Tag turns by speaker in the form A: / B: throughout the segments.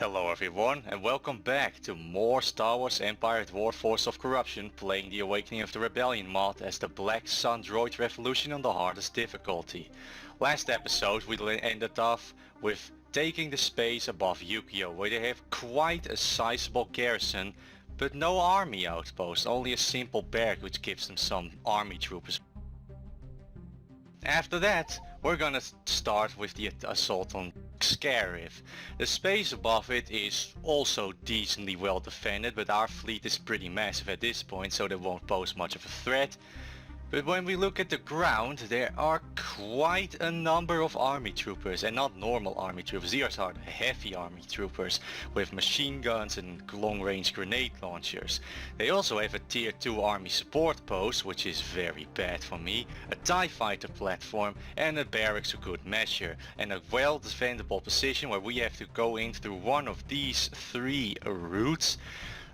A: Hello everyone, and welcome back to more Star Wars Empire Dwarf Force of Corruption, playing the Awakening of the Rebellion mod as the Black Sun Droid Revolution on the hardest difficulty. Last episode we ended off with taking the space above Yukio, where they have quite a sizable garrison, but no army outpost, only a simple barrack which gives them some army troopers. After that, we're gonna start with the assault on Scarif. The space above it is also decently well defended, but our fleet is pretty massive at this point, so they won't pose much of a threat. But when we look at the ground, there are quite a number of army troopers, and not normal army troopers. These are heavy army troopers with machine guns and long-range grenade launchers. They also have a tier 2 army support post, which is very bad for me, a TIE fighter platform, and a barracks of good measure, and a well defendable position where we have to go in through one of these three routes.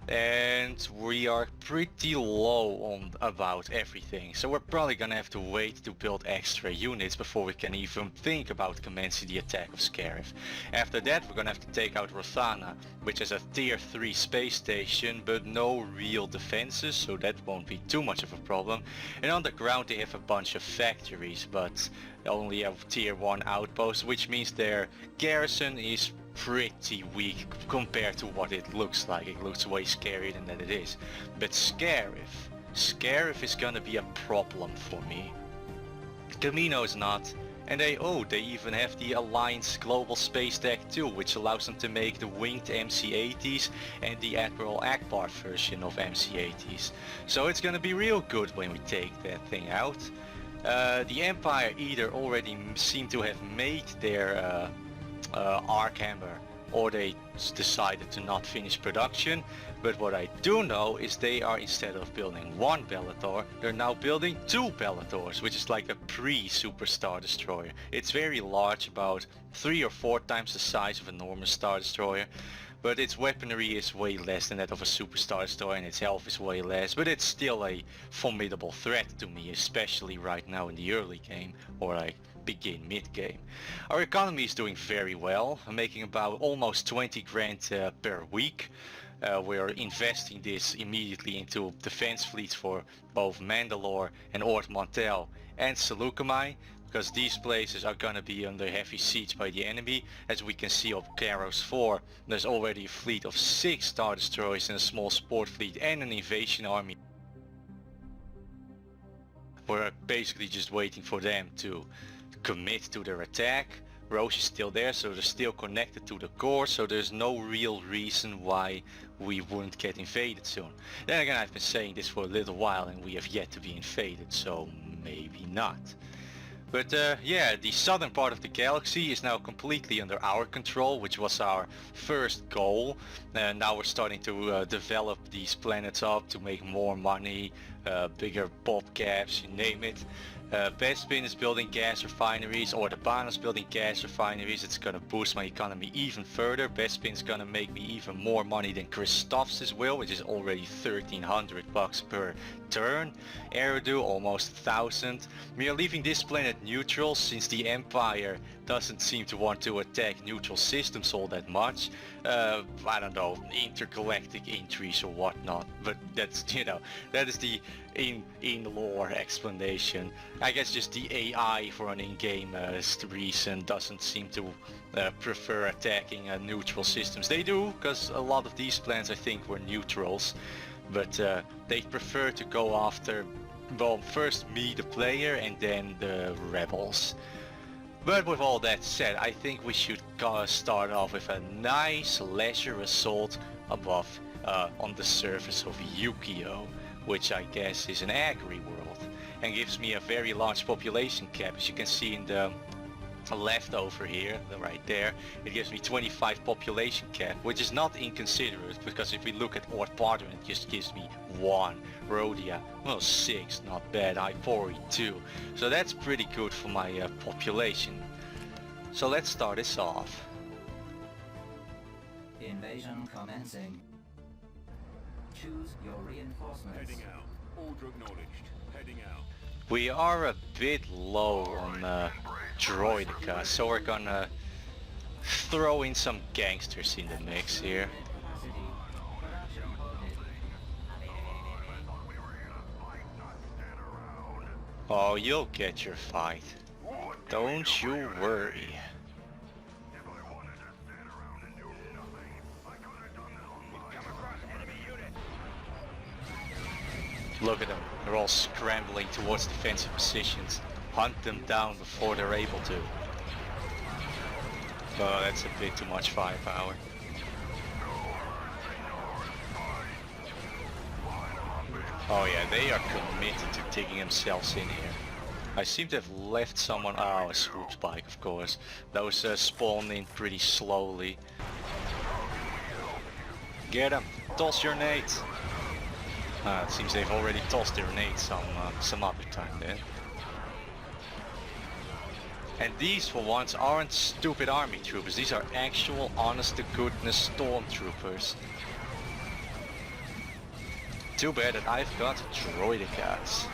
A: And we are pretty low on about everything, so we're probably gonna have to wait to build extra units before we can even think about commencing the attack of Scarif. After that we're gonna have to take out Rothana, which is a tier 3 space station but no real defenses, so that won't be too much of a problem. And on the ground they have a bunch of factories, but only a tier 1 outpost, which means their garrison is pretty weak compared to what it looks like. It looks way scarier than that it is. But Scarif is gonna be a problem for me. Camino is not, and they even have the Alliance Global Space Tech too, which allows them to make the winged MC-80s and the Admiral Akbar version of MC-80s. So it's gonna be real good when we take that thing out. The Empire either already seem to have made their Archamber, or they decided to not finish production, but what I do know is they are, instead of building one Bellator, they're now building two Bellators, which is like a pre-Super Star Destroyer. It's very large, about 3 or 4 times the size of a normal Star Destroyer, but its weaponry is way less than that of a Super Star Destroyer, and its health is way less, but it's still a formidable threat to me, especially right now in the early game, or like begin mid-game. Our economy is doing very well, making about almost 20 grand per week. We're investing this immediately into defense fleets for both Mandalore and Ord Mantell and Seleucami, because these places are gonna be under heavy siege by the enemy. As we can see on Karos 4, there's already a fleet of 6 Star Destroyers and a small support fleet and an invasion army. We're basically just waiting for them to commit to their attack. Roche is still there, so they're still connected to the core, so there's no real reason why we wouldn't get invaded soon. Then again, I've been saying this for a little while and we have yet to be invaded, so maybe not. But yeah, the southern part of the galaxy is now completely under our control, which was our first goal. Now we're starting to develop these planets up to make more money, bigger pop caps, you name it. Bespin is building gas refineries, or the Ban is building gas refineries. It's gonna boost my economy even further. Bespin's gonna make me even more money than Christoph's will, which is already 1,300 bucks per turn. Eridu almost 1,000. We are leaving this planet neutral since the Empire doesn't seem to want to attack neutral systems all that much. I don't know, intergalactic injuries or whatnot, but that's, you know, that is the in-lore explanation. I guess just the AI for an in-game reason doesn't seem to prefer attacking neutral systems. They do, because a lot of these planets I think were neutrals, but they prefer to go after, well, first me the player and then the rebels. But with all that said, I think we should start off with a nice leisure assault above on the surface of Yukio, which I guess is an agri world, and gives me a very large population cap. As you can see in the left over here, right there, it gives me 25 population cap, which is not inconsiderate, because if we look at Ord Parthenon, it just gives me 1. Rhodia, well, 6, not bad. Ipori 2, so that's pretty good for my population. So let's start this off.
B: Invasion commencing. Choose your reinforcements.
C: Heading out. Order acknowledged. Heading out.
A: We are a bit low on Droidica, so we're gonna throw in some gangsters in the mix here.
B: Capacity. Production halted.
A: Oh, you'll get your fight. Don't you worry. Look at them, they're all scrambling towards defensive positions. Hunt them down before they're able to. Oh, that's a bit too much firepower. Oh yeah, they are committed to digging themselves in here. I seem to have left someone... Oh, a swoop spike, of course. Those spawn in pretty slowly. Get them! Toss your nades! It seems they've already tossed their nades some other time then. And these, for once, aren't stupid army troopers. These are actual, honest-to-goodness stormtroopers. Too bad that I've got droidicats.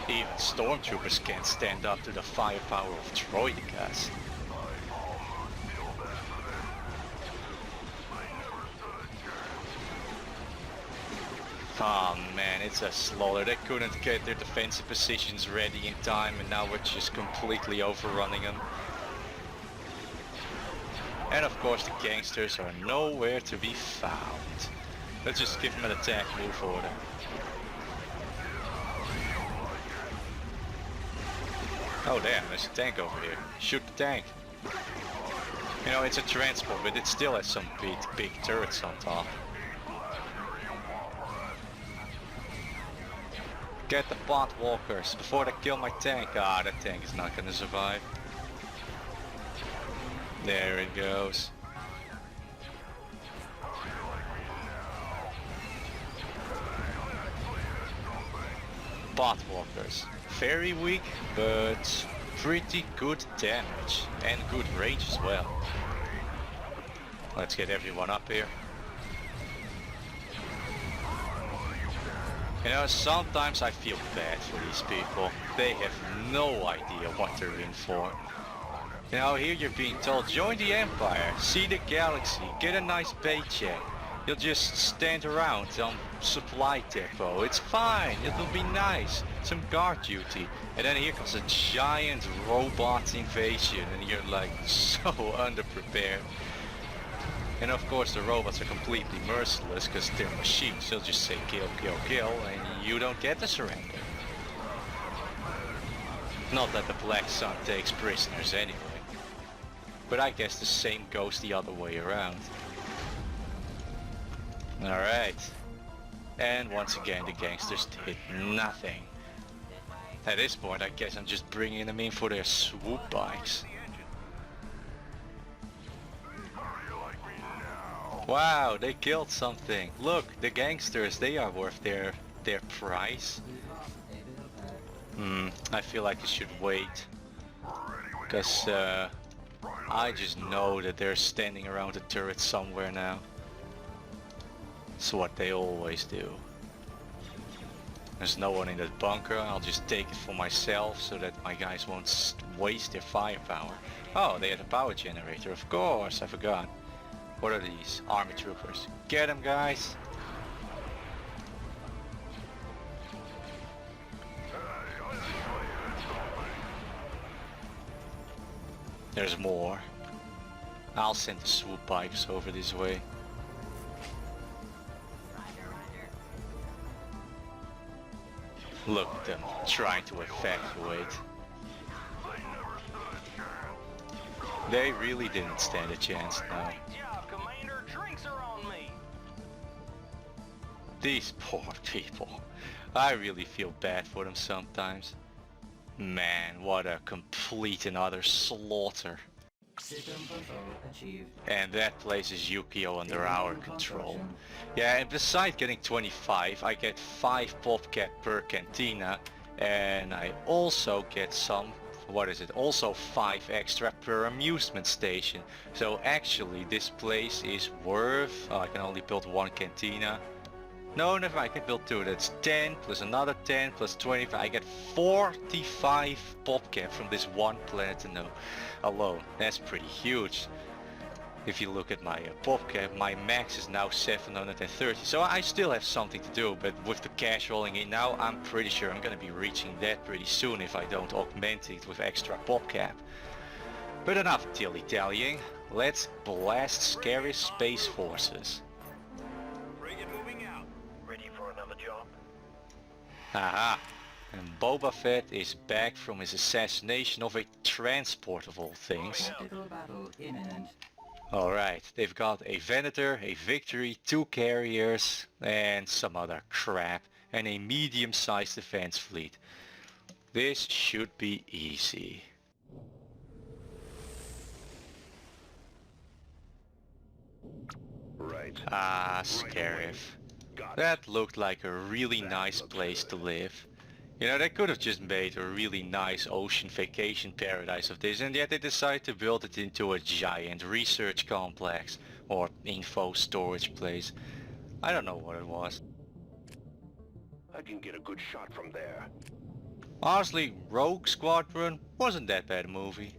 A: Even stormtroopers can't stand up to the firepower of droidicats. Oh man, it's a slaughter. They couldn't get their defensive positions ready in time and now we're just completely overrunning them. And of course the gangsters are nowhere to be found. Let's just give them an attack move order. Oh damn, there's a tank over here. Shoot the tank. You know, it's a transport, but it still has some big turrets on top. Get the bot walkers before they kill my tank. Ah, that tank is not gonna survive. There it goes. Bot walkers. Very weak, but pretty good damage and good range as well. Let's get everyone up here. You know, sometimes I feel bad for these people. They have no idea what they're in for. You know, here you're being told, join the Empire, see the galaxy, get a nice paycheck. You'll just stand around on supply depot. It's fine, it'll be nice. Some guard duty. And then here comes a giant robot invasion and you're like so underprepared. And of course the robots are completely merciless because they're machines. They'll just say kill, kill, kill and you don't get to surrender. Not that the Black Sun takes prisoners anyway. But I guess the same goes the other way around. Alright. And once again the gangsters did nothing. At this point I guess I'm just bringing them in for their swoop bikes. Wow, they killed something. Look, the gangsters, they are worth their price. I feel like I should wait. Because I just know that they're standing around the turret somewhere now. It's what they always do. There's no one in that bunker. I'll just take it for myself so that my guys won't waste their firepower. Oh, they had a power generator. Of course, I forgot. What are these? Army troopers. Get them, guys! There's more. I'll send the swoop bikes over this way. Look at them, trying to evacuate. They really didn't stand a chance now.
C: Commander, drinks are on me.
A: These poor people. I really feel bad for them sometimes. Man, what a complete and utter slaughter.
B: System control achieved.
A: And that places Yukio under our control. Yeah, and besides getting 25, I get 5 popcat per cantina. And I also get some, what is it, also 5 extra per amusement station. So actually this place is worth, I can only build 1 cantina. No, never mind, I can build 2. That's 10 plus another 10 plus 25. I get 45 PopCap from this one planet alone. That's pretty huge. If you look at my PopCap, my max is now 730. So I still have something to do, but with the cash rolling in now, I'm pretty sure I'm gonna be reaching that pretty soon if I don't augment it with extra PopCap. But enough dilly-dallying. Let's blast scary space forces.
C: Frigate moving out. Ready for another job?
A: Haha. And Boba Fett is back from his assassination of a transport of all things.
B: Tactical battle imminent.
A: Alright, they've got a Venator, a Victory, 2 carriers and some other crap, and a medium-sized defense fleet. This should be easy.
D: Right.
A: Ah, Scarif. That looked like a really nice place to live. You know, they could have just made a really nice ocean vacation paradise of this, and yet they decided to build it into a giant research complex or info storage place. I don't know what it was.
D: I can get a good shot from there.
A: Honestly, Rogue Squadron wasn't that bad a movie.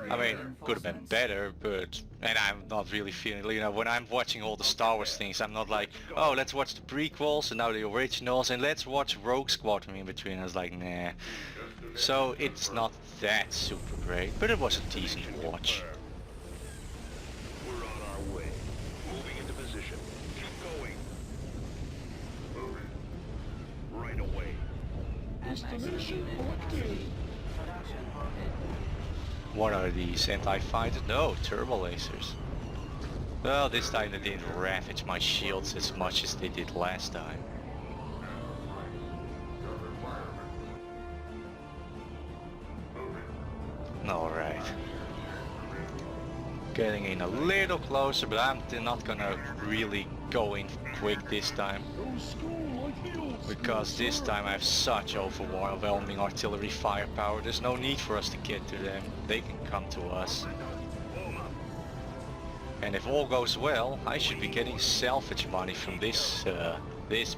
A: I mean, could have been better, but... And I'm not really feeling, you know, when I'm watching all the Star Wars things, I'm not like, oh, let's watch the prequels and now the originals and let's watch Rogue Squadron in between. I was like, nah. So it's not that super great, but it was a decent watch.
D: We're on our way. Moving into position. Keep going. Right away.
B: Destination selected. Production halted.
A: What are these? Anti-fighters? No, turbo lasers. Well, this time they didn't ravage my shields as much as they did last time. Alright. Getting in a little closer, but I'm not gonna really go in quick this time. Because this time I have such overwhelming artillery firepower, there's no need for us to get to them. They can come to us. And if all goes well, I should be getting salvage money from this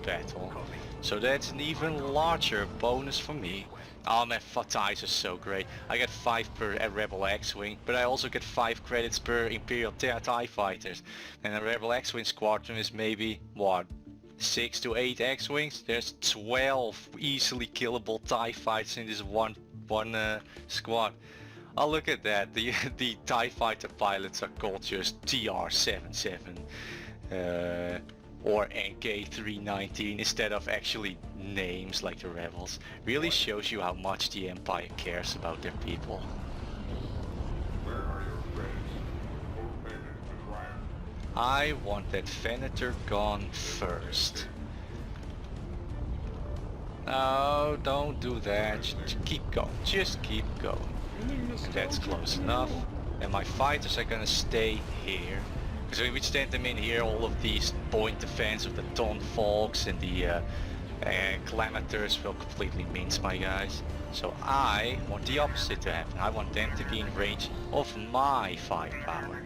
A: battle. So that's an even larger bonus for me. Oh man, ties are so great. I get 5 per Rebel X-Wing, but I also get 5 credits per Imperial TIE Fighters. And a Rebel X-Wing squadron is maybe, what, 6 to 8 X-Wings? There's 12 easily killable TIE Fighters in this one squad. Oh, look at that. The TIE Fighter pilots are called just TR-77 or NK-319 instead of actually names like the Rebels. Really shows you how much the Empire cares about their people. I want that Venator gone first. No, don't do that. Just keep going. Just keep going. And that's close enough. And my fighters are gonna stay here. Because when we stand them in here, all of these point defense of the Tonfolks and the Calamiters will completely mince my guys. So I want the opposite to happen. I want them to be in range of my firepower.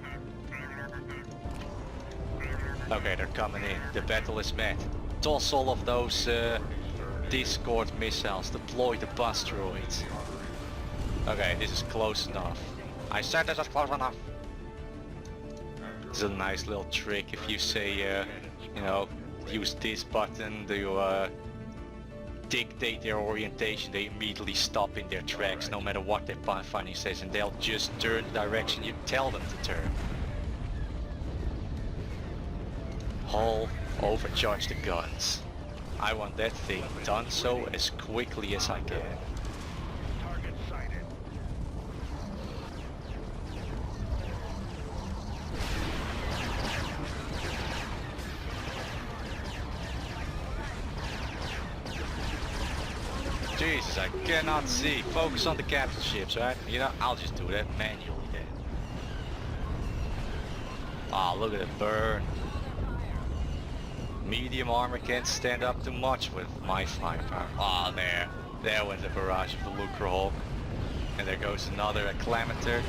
A: Okay, they're coming in. The battle is met. Toss all of those Discord missiles. Deploy the bus droids. Okay, this is close enough. I said this is close enough. It's a nice little trick if you say, you know, use this button to dictate their orientation. They immediately stop in their tracks no matter what their pathfinding says, and they'll just turn the direction you tell them to turn. Hull, overcharge the guns. I want that thing done so as quickly as I can.
D: Target sighted.
A: Jesus, I cannot see. Focus on the capital ships, right? You know, I'll just do that manually then. Ah, look at it burn. Medium armor can't stand up to much with my firepower. Ah, there went the barrage of the Lucrehawk. And there goes another Acclamator.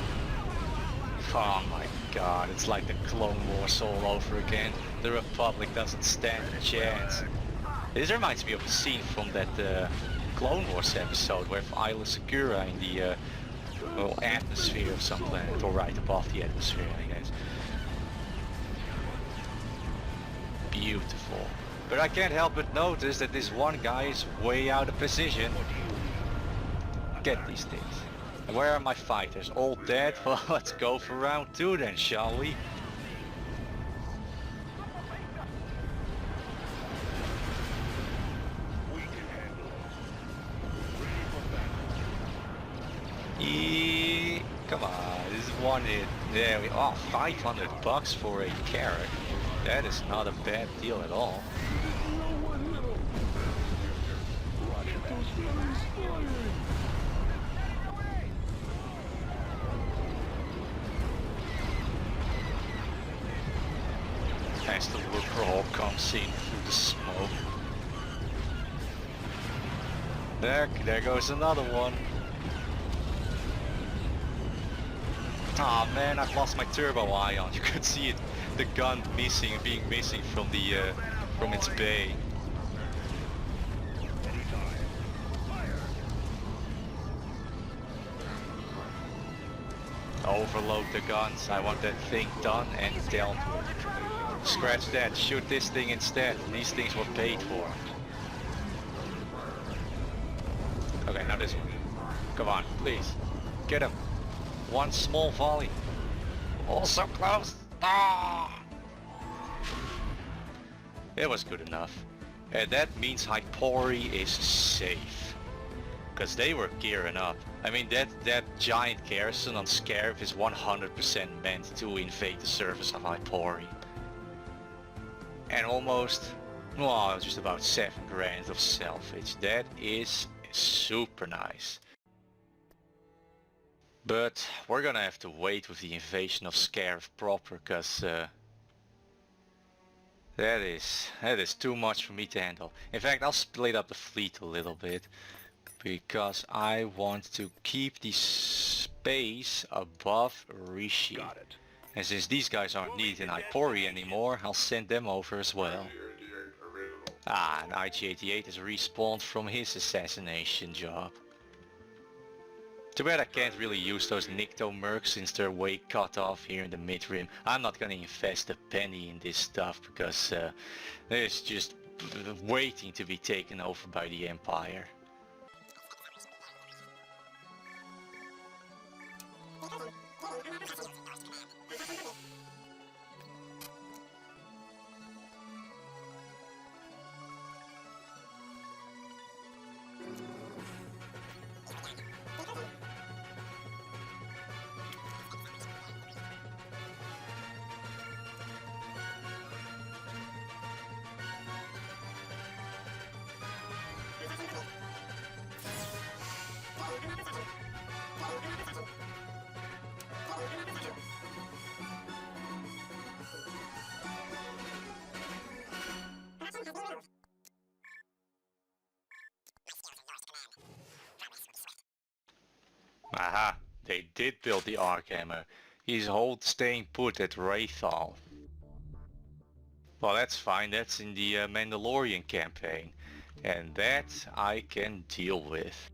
A: Oh my god, it's like the Clone Wars all over again. The Republic doesn't stand a chance. This reminds me of a scene from that Clone Wars episode with Isla Secura in the well, atmosphere of some planet, or right above the atmosphere, I guess. Beautiful. But I can't help but notice that this one guy is way out of position. Get these things. And where are my fighters? All dead? Well, let's go for round 2 then, shall we?
D: We can handle it. Ready for battle.
A: Come on, this is one hit. There we are. Oh, $500 for a carrot. That is not a bad deal at all. As the looker all comes in through the smoke. There goes another one. Ah man, I've lost my turbo ion. You could see it, the gun being missing from the from its bay. Overload the guns. I want that thing done and dealt with. Scratch that. Shoot this thing instead. These things were paid for. Okay, now this one. Come on, please. Get him. One small volley. Oh, so close. Ah! It was good enough. And that means Hypori is safe. Because they were gearing up. I mean, that giant garrison on Scarif is 100% meant to invade the surface of Hypori. And almost, well, just about 7 grand of salvage. That is super nice. But we're gonna have to wait with the invasion of Scarif proper, because that is too much for me to handle. In fact, I'll split up the fleet a little bit, because I want to keep the space above Rishi.
D: Got it.
A: And since these guys aren't needed in Hypori anymore, I'll send them over as well. Ah, and IG-88 has respawned from his assassination job. Too bad I can't really use those Nikto mercs since they're way cut off here in the mid-rim. I'm not gonna invest a penny in this stuff because it's just waiting to be taken over by the Empire. Aha, they did build the Archammer. He's staying put at Wraithal. Well, that's fine, that's in the Mandalorian campaign. And that I can deal with.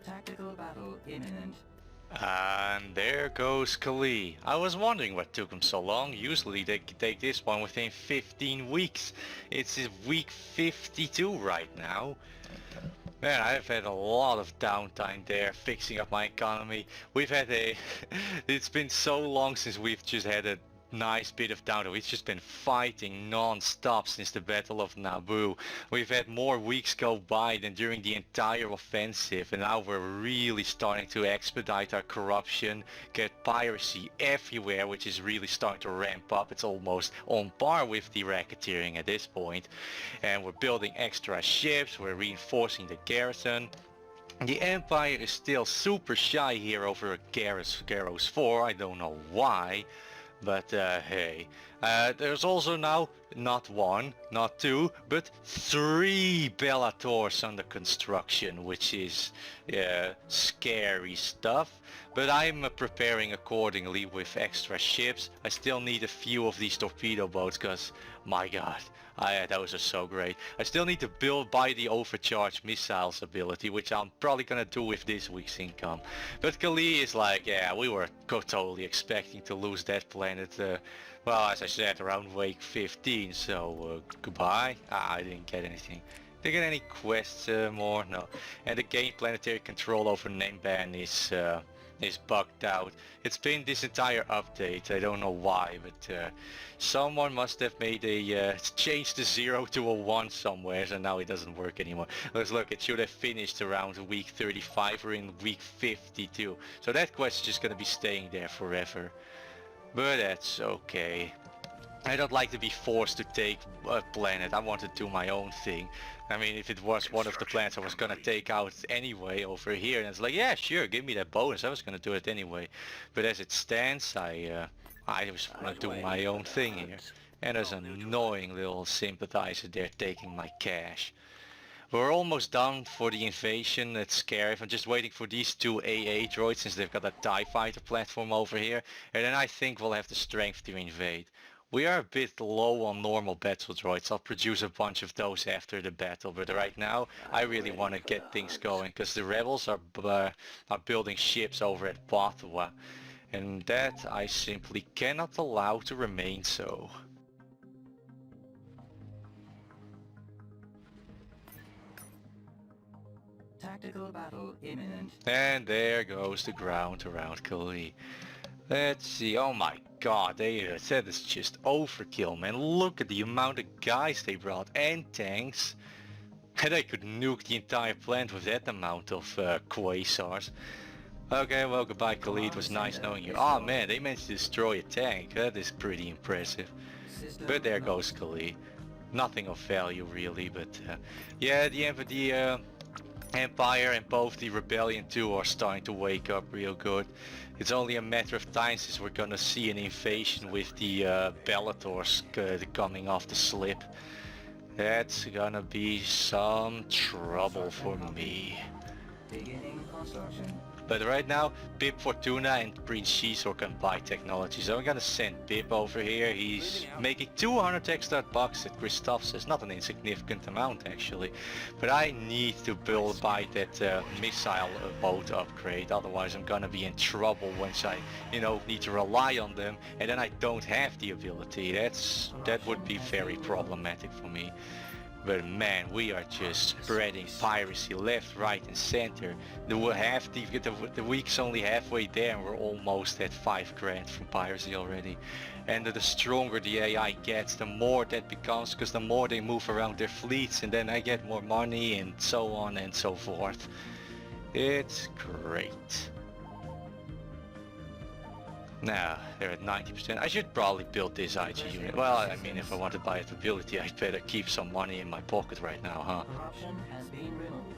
B: Tactical battle imminent.
A: And there goes Kali. I was wondering what took him so long. Usually they can take this one within 15 weeks. It's week 52 right now. Man, I've had a lot of downtime there fixing up my economy. We've had a... It's been so long since we've just had a nice bit of downtime. We've just been fighting non-stop since the Battle of Naboo. We've had more weeks go by than during the entire offensive, and now we're really starting to expedite our corruption, get piracy everywhere, which is really starting to ramp up. It's almost on par with the racketeering at this point. And we're building extra ships, we're reinforcing the garrison. The Empire is still super shy here over Garros 4, I don't know why. But hey, there's also now not one, not two, but 3 Bellators under construction, which is scary stuff. But I'm preparing accordingly with extra ships. I still need a few of these torpedo boats because, my god, those are so great. I still need to buy the overcharged missiles ability, which I'm probably gonna do with this week's income. But Kali is like, yeah, we were totally expecting to lose that planet, well, as I said, around week 15, so goodbye. I didn't get anything. Did I get any quests more? No. And the gain planetary control over Namban is bugged out. It's been this entire update, I don't know why, but someone must have made a changed the 0 to a 1 somewhere, and now it doesn't work anymore. Let's look, it should have finished around week 35 or in week 52. So that quest is just gonna be staying there forever. But that's okay. I don't like to be forced to take a planet. I want to do my own thing. I mean, if it was one of the planets I was gonna take out anyway over here, and it's like, yeah, sure, give me that bonus. I was gonna do it anyway. But as it stands, I just want to do my own thing here. And there's an annoying little sympathizer there taking my cash. We're almost done for the invasion at Scarif. I'm just waiting for these 2 AA droids since they've got a TIE fighter platform over here. And then I think we'll have the strength to invade. We are a bit low on normal battle droids. I'll produce a bunch of those after the battle, but right now I really want to get things going because the rebels are building ships over at Bathwa, and that I simply cannot allow to remain so.
B: Tactical battle imminent.
A: And there goes the ground around Kali. Let's see, oh my god, that is just overkill, man. Look at the amount of guys they brought and tanks. And they could nuke the entire planet with that amount of quasars. Okay, well goodbye Khalid, it was nice knowing you. Oh man, they managed to destroy a tank, that is pretty impressive. But there goes Khalid. Nothing of value really, but yeah, the Empire and both the Rebellion too are starting to wake up real good. It's only a matter of time since we're gonna see an invasion with the Bellators coming off the slip. That's gonna be some trouble for me.
B: Beginning construction.
A: But right now, Pip Fortuna and Prince Shizor can buy technology, so I'm gonna send Pip over here. He's making 200 extra bucks at Christoph says, not an insignificant amount actually. But I need to buy that missile boat upgrade, otherwise I'm gonna be in trouble once I, need to rely on them, and then I don't have the ability. That would be very problematic for me. But man, we are just spreading piracy left, right and center. The week's only halfway there and we're almost at 5 grand from piracy already. And the stronger the AI gets, the more that becomes, because the more they move around their fleets and then I get more money and so on and so forth. It's great. Now, they're at 90%. I should probably build this IG unit. Well, I mean, if I want to buy its ability, I'd better keep some money in my pocket right now, huh?
B: Corruption has been removed.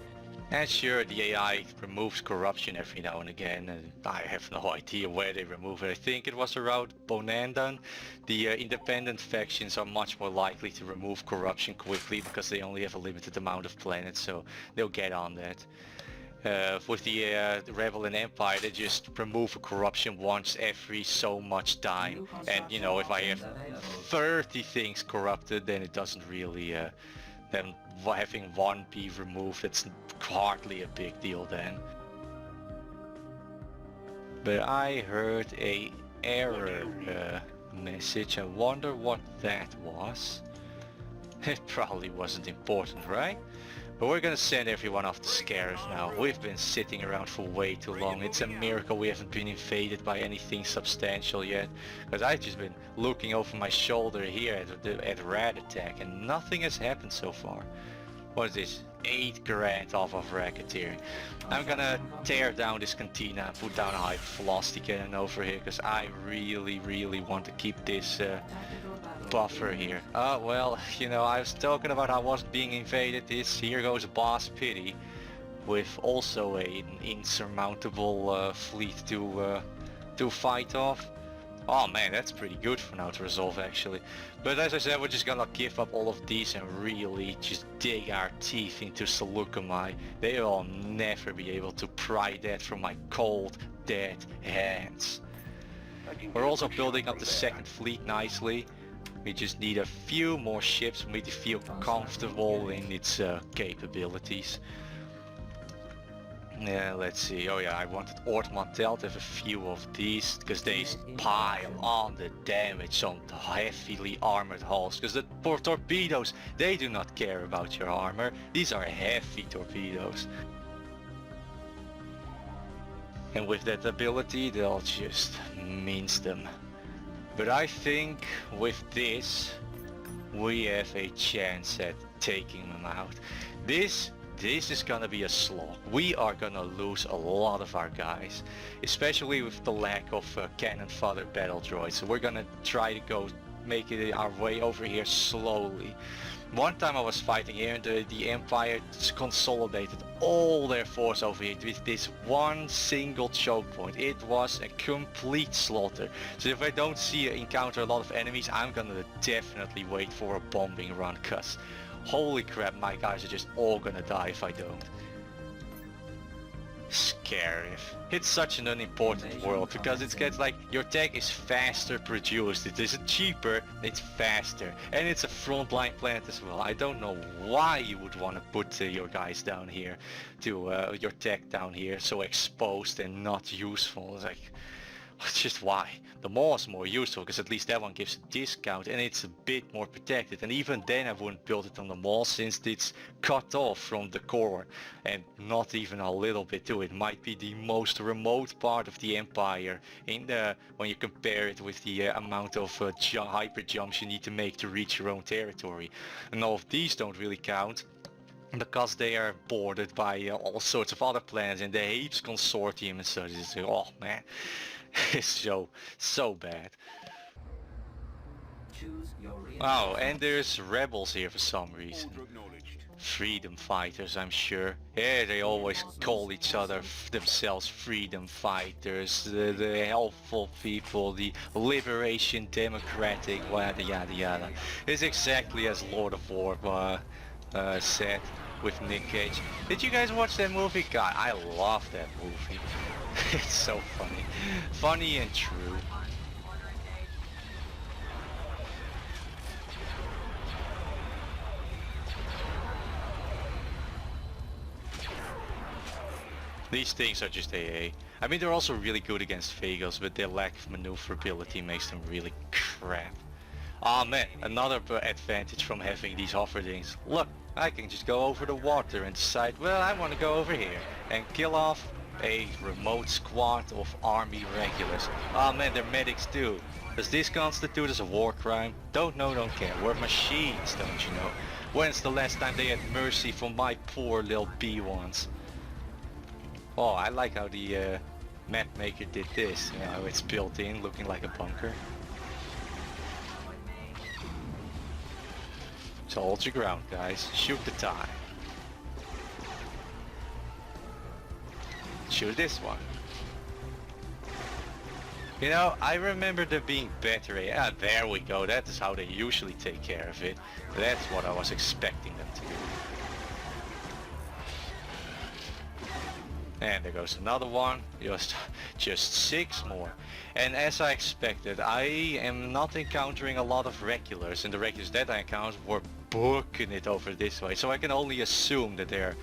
A: And sure, the AI removes corruption every now and again, and I have no idea where they remove it. I think it was around Bonandan. The independent factions are much more likely to remove corruption quickly because they only have a limited amount of planets, so they'll get on that. With the Rebel and Empire, they just remove a corruption once every so much time. And if I have 30 things corrupted, then it doesn't really, then having one be removed, it's hardly a big deal then. But I heard a error message. I wonder what that was. It probably wasn't important, right? But we're gonna send everyone off to Scarif now. We've been sitting around for way too long. It's a miracle we haven't been invaded by anything substantial yet. Because I've just been looking over my shoulder here at Rat Attack and nothing has happened so far. What is this? 8 grand off of racketeering. I'm gonna tear down this cantina and put down a high velocity cannon over here because I really want to keep this buffer here. Well, I was talking about how I wasn't being invaded. Here goes a boss pity with also an insurmountable fleet to fight off. Oh man, that's pretty good for now to resolve actually. But as I said, we're just gonna give up all of these and really just dig our teeth into Seleucami. They will never be able to pry that from my cold, dead hands. We're also building up the second fleet nicely. We just need a few more ships for me to feel comfortable in its capabilities. Yeah, let's see. Oh yeah, I wanted Ort Montel to have a few of these because they pile on the damage on the heavily armored hulls. Because the torpedoes, they do not care about your armor. These are heavy torpedoes. And with that ability, they'll just mince them. But I think with this, we have a chance at taking them out. This is gonna be a slog. We are gonna lose a lot of our guys, especially with the lack of cannon fodder battle droids. So we're gonna try to make it our way over here slowly. One time I was fighting here and the Empire consolidated all their force over here with this one single choke point. It was a complete slaughter. So if I don't encounter a lot of enemies, I'm gonna definitely wait for a bombing run, cause holy crap, my guys are just all gonna die if I don't. Scarif. It's such an unimportant world because it gets like your tech is faster produced. It isn't cheaper, it's faster. And it's a frontline planet as well. I don't know why you would want to put your guys down here, your tech down here, so exposed and not useful. It's like, Just why? The mall is more useful because at least that one gives a discount and it's a bit more protected, and even then I wouldn't build it on the mall since it's cut off from the core and not even a little bit too. It might be the most remote part of the empire in the when you compare it with the amount of hyper jumps you need to make to reach your own territory, and all of these don't really count because they are bordered by all sorts of other planets and the Apes Consortium and such. It's, oh man, it's so bad.
B: Choose your
A: Oh, and there's rebels here for some reason.
D: Order acknowledged.
A: Freedom fighters, I'm sure. Yeah, they always call each other themselves freedom fighters, the helpful people, the liberation democratic, yada yada yada. It's exactly as Lord of War said with Nick Cage. Did you guys watch that movie? God, I love that movie. It's so funny. Funny and true. These things are just AA. I mean, they're also really good against Vagos, but their lack of maneuverability makes them really crap. Ah man, another advantage from having these hover things. Look, I can just go over the water and decide, well, I want to go over here and kill off a remote squad of army regulars. Ah man, they're medics too. Does this constitute as a war crime? Don't know, don't care. We're machines, don't you know? When's the last time they had mercy for my poor little B1s? Oh, I like how the map maker did this. You know, it's built in, looking like a bunker. So hold your ground, guys. Shoot the time. Shoot this one. You know, I remember them being better. Yeah, there we go. That is how they usually take care of it. That's what I was expecting them to do. And there goes another one. Just 6 more. And as I expected, I am not encountering a lot of regulars, and the regulars that I encountered were booking it over this way. So I can only assume that they're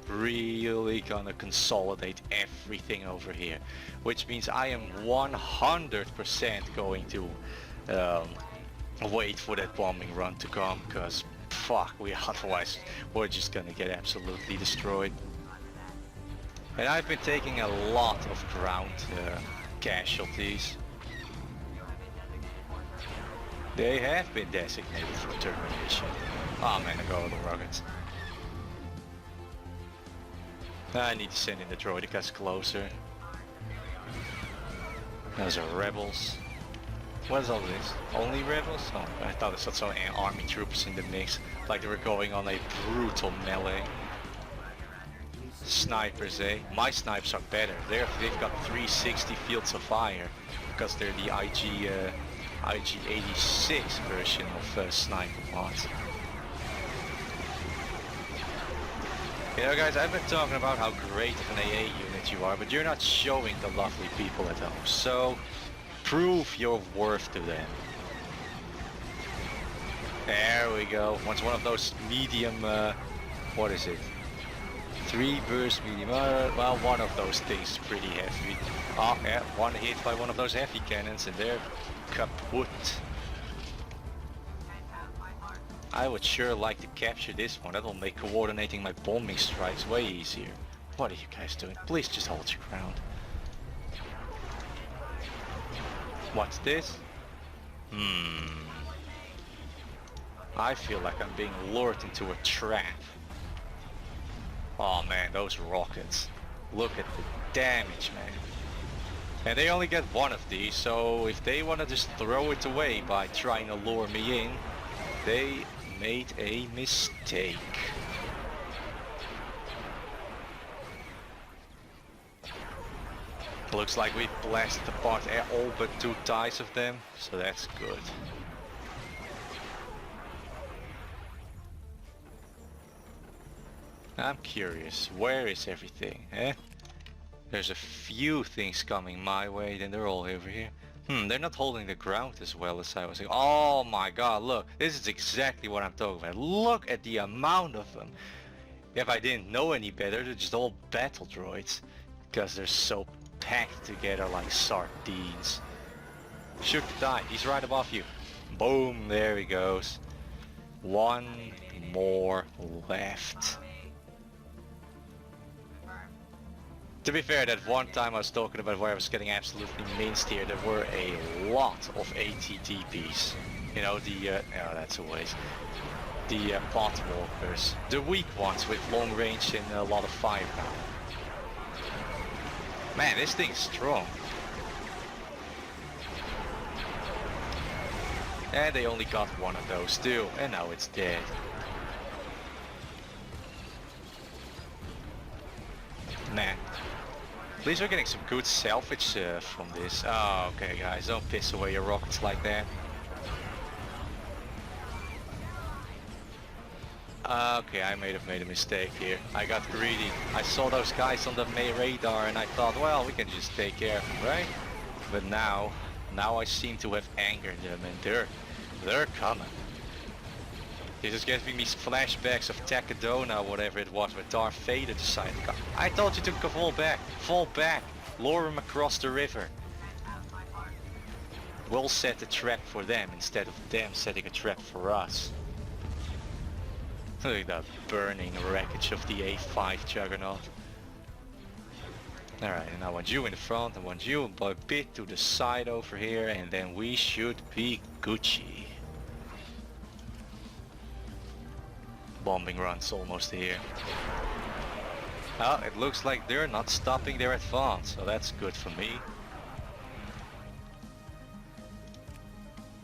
A: really gonna consolidate everything over here, which means I am 100% going to wait for that bombing run to come, because fuck, otherwise we're just gonna get absolutely destroyed. And I've been taking a lot of ground casualties. They have been designated for termination. Oh man, I go with the rockets. I need to send in the droidicas closer. Those are rebels. What is all this? Only rebels? Oh, I thought I saw some army troops in the mix, like they were going on a brutal melee. Snipers, eh? My snipes are better. They've got 360 fields of fire because they're the IG-86 version of sniper mods. You know guys, I've been talking about how great of an AA unit you are, but you're not showing the lovely people at home. So, prove your worth to them. There we go. Once one of those medium, what is it? 3 burst medium, well, one of those things is pretty heavy. Oh yeah, one hit by one of those heavy cannons and they're kaput. I would sure like to capture this one. That'll make coordinating my bombing strikes way easier. What are you guys doing? Please just hold your ground. What's this? I feel like I'm being lured into a trap. Oh man, those rockets. Look at the damage, man. And they only get one of these, so if they want to just throw it away by trying to lure me in, they made a mistake. Looks like we blasted apart all but 2 ties of them, so that's good. I'm curious, where is everything, eh? There's a few things coming my way, then they're all over here. They're not holding the ground as well as I was thinking. Oh my god, look, this is exactly what I'm talking about. Look at the amount of them. If I didn't know any better, they're just all battle droids. Because they're so packed together like sardines. Shoot the die, he's right above you. Boom, there he goes. One more left. To be fair, that one time I was talking about where I was getting absolutely minced here, there were a lot of ATTPs. You know, oh, that's a waste. The pot walkers. The weak ones with long range and a lot of firepower. Man, this thing's strong. And they only got one of those too, and now it's dead. Man. At least we're getting some good salvage from this. Oh, okay guys, don't piss away your rockets like that. Okay, I may have made a mistake here. I got greedy. I saw those guys on the radar and I thought, well, we can just take care of them, right? But now I seem to have angered them and they're coming. This is giving me flashbacks of Takadona, whatever it was, with Darth Vader decided to come. I told you to fall back, lure them across the river. We'll set a trap for them instead of them setting a trap for us. Look at that burning wreckage of the A5 Juggernaut. Alright, and I want you in the front, I want you a bit to the side over here, and then we should be Gucci. Bombing run's almost here. Oh, it looks like they're not stopping their advance, so that's good for me.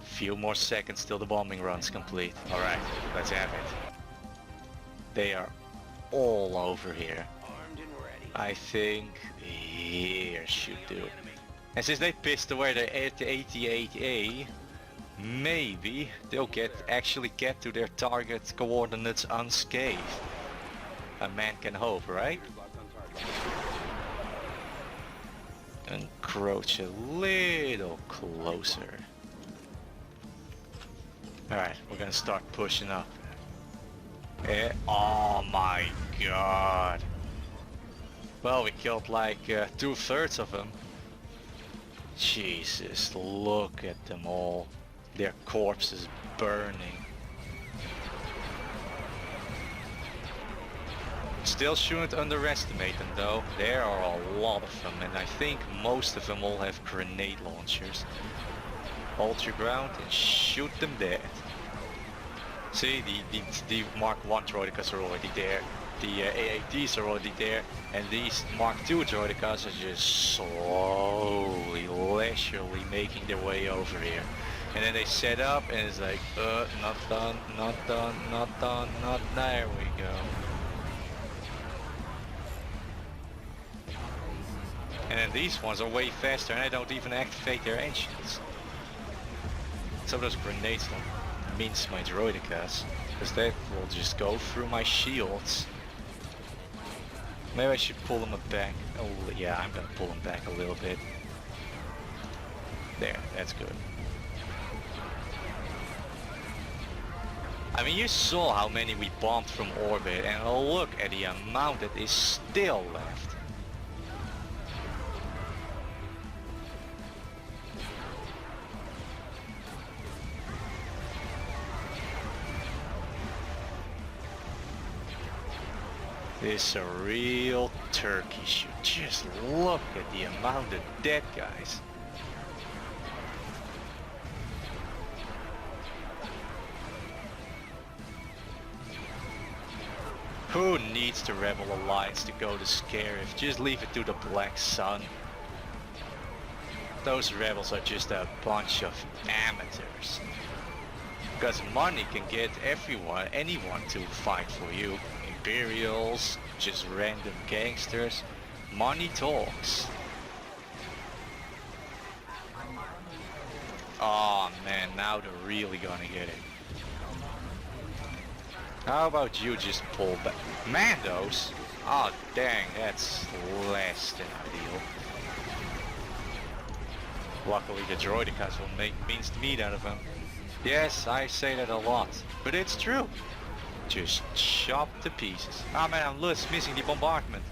A: Few more seconds till the bombing run's complete. Alright, let's have it. They are all over here. I think here should do. And since they pissed away the 88A, maybe they'll actually get to their target coordinates unscathed. A man can hope, right? Encroach a little closer. Alright, we're gonna start pushing up. Oh my god. Well, we killed like 2/3 of them. Jesus, look at them all. Their corpses burning. Still shouldn't underestimate them though. There are a lot of them and I think most of them all have grenade launchers. Hold your ground and shoot them dead. See, the Mark 1 droidicas are already there, the AATs are already there, and these Mark 2 droidicas are just slowly, leisurely making their way over here. And then they set up and it's like, not done, not done, not done, not, there we go. And then these ones are way faster and I don't even activate their engines. So those grenades don't mince my droidicas, because they will just go through my shields. Maybe I should pull them back. Oh yeah, I'm gonna pull them back a little bit. There, that's good. I mean, you saw how many we bombed from orbit, and look at the amount that is still left. This is a real turkey shoot. Just look at the amount of dead guys. Who needs the Rebel Alliance to go to Scarif? Just leave it to the Black Sun. Those rebels are just a bunch of amateurs. Because money can get anyone to fight for you. Imperials, just random gangsters. Money talks. Oh man, now they're really gonna get it. How about you just pull back? Mandos? Oh dang, that's less than ideal. Luckily the droidicas will make minced meat out of them. Yes, I say that a lot, but it's true. Just chop to pieces. Ah man, I'm missing the bombardment.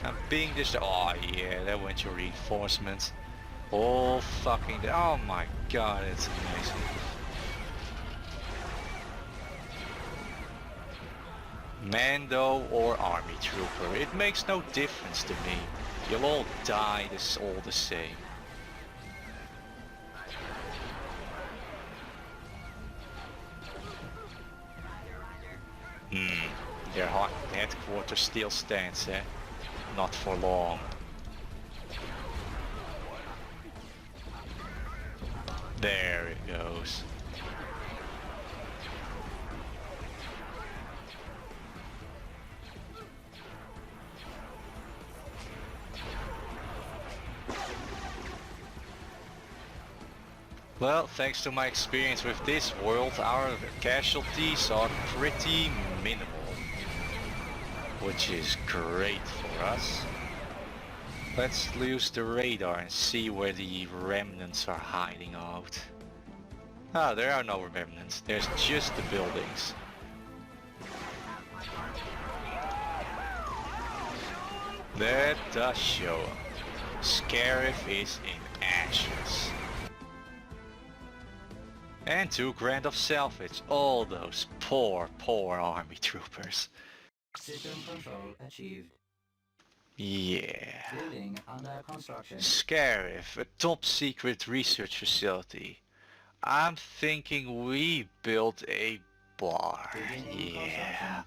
A: I'm being this. Oh yeah, that went your reinforcements. Oh fucking. Oh my god, it's amazing. Mando or army trooper, it makes no difference to me. You'll all die this all the same. Their headquarters still stands, eh? Not for long. There it goes. Well, thanks to my experience with this world, our casualties are pretty minimal. Which is great for us. Let's use the radar and see where the remnants are hiding out. Ah, there are no remnants. There's just the buildings. That does show. Scarif is in ashes. And 2 grand of salvage. All those poor army troopers.
B: System control achieved.
A: Yeah.
B: Building under construction.
A: Scarif, a top secret research facility. I'm thinking we built a bar. Yeah.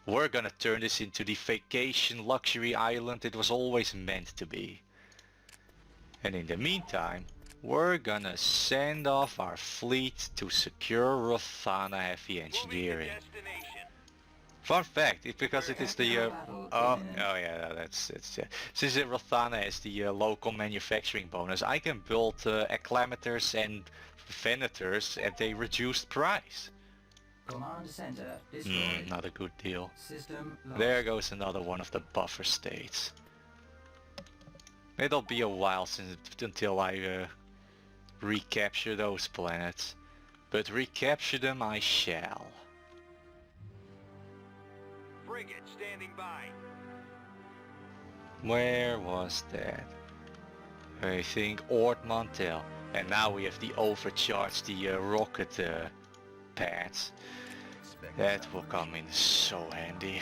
A: We're gonna turn this into the vacation luxury island it was always meant to be. And in the meantime, we're gonna send off our fleet to secure Rothana heavy engineering. Fun fact, it's because it is the yeah, since Rothana is the local manufacturing bonus, I can build acclamators and venators at a reduced price.
B: Command center destroyed.
A: Not a good deal.
B: System lost.
A: There goes another one of the buffer states. It'll be a while until I recapture those planets, but recapture them I shall.
C: Frigate standing by.
A: Where was that? I think Ord Mantell. And now we have the overcharged the rocket pads. That will come in so handy.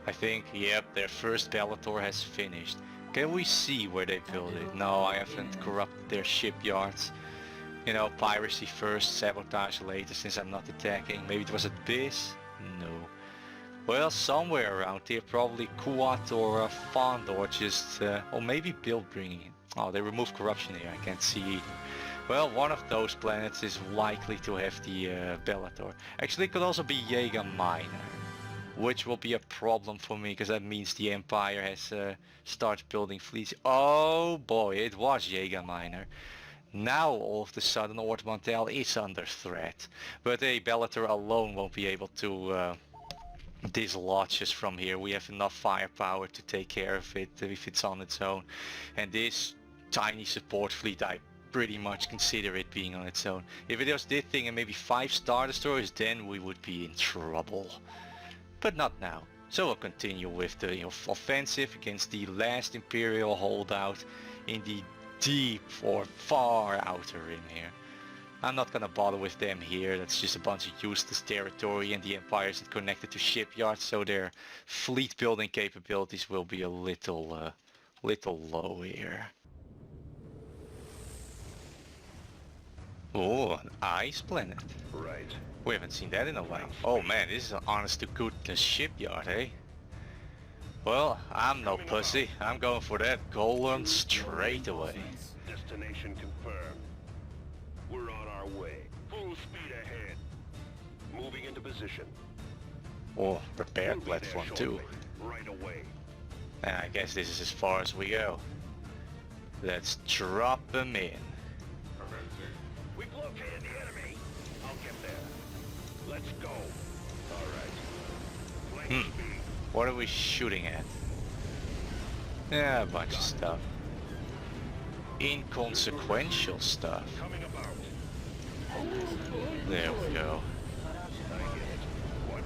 A: I think, yep, their first Bellator has finished. Can we see where they built it? No, I haven't corrupted their shipyards. You know, piracy first, sabotage later, since I'm not attacking. Maybe it was at Biz? No. Well, somewhere around here, probably Kuat or Fandor just, or maybe build bringing it. Oh, they removed corruption here, I can't see either. Well, one of those planets is likely to have the Bellator. Actually, it could also be Jaeger Minor, which will be a problem for me, because that means the Empire has started building fleets. Oh boy, it was Jaeger Minor. Now all of a sudden Ord Mantell is under threat, but a Bellator alone won't be able to dislodge us from here. We have enough firepower to take care of it if it's on its own, and this tiny support fleet, I pretty much consider it being on its own. If it was this thing and maybe 5 Star Destroyers, then we would be in trouble. But not now. So we'll continue with the offensive against the last Imperial holdout in the deep or far outer rim here. I'm not gonna bother with them here. That's just a bunch of useless territory, and the Empire isn't connected to shipyards, so their fleet building capabilities will be a little low here. Oh, an ice planet.
D: Right.
A: We haven't seen that in a while. Oh man, this is an honest to goodness shipyard, eh? Well, I'm no pussy. I'm going for that golem straight away.
D: Destination confirmed. We're on our way. Full speed ahead. Moving into position.
A: Oh, repair
D: We'll be
A: platform
D: there
A: too.
D: shortly. Right away.
A: And I guess this is as far as we go. Let's drop them in.
D: We've located the enemy. I'll get there. Let's go. All right. Flame speed.
A: What are we shooting at? Yeah, a bunch of stuff. Inconsequential stuff.
D: Coming about.
A: There we go.
D: I get it. What?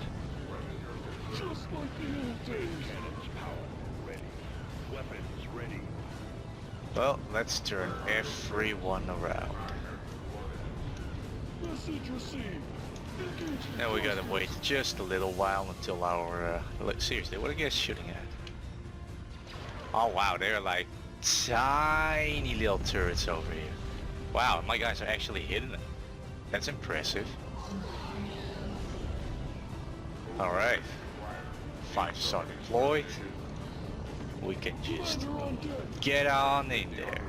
D: Just like the old days. Cannons power ready. Weapons ready.
A: Well, let's turn everyone around.
E: Message received. Engaging
A: Now we gotta wait just a little while until our... seriously, what are you guys shooting at? Oh wow, they're like tiny little turrets over here. Wow, my guys are actually hitting them. That's impressive. Alright. 5-star deployed. We can just
E: Commander on deck.
A: get on in there.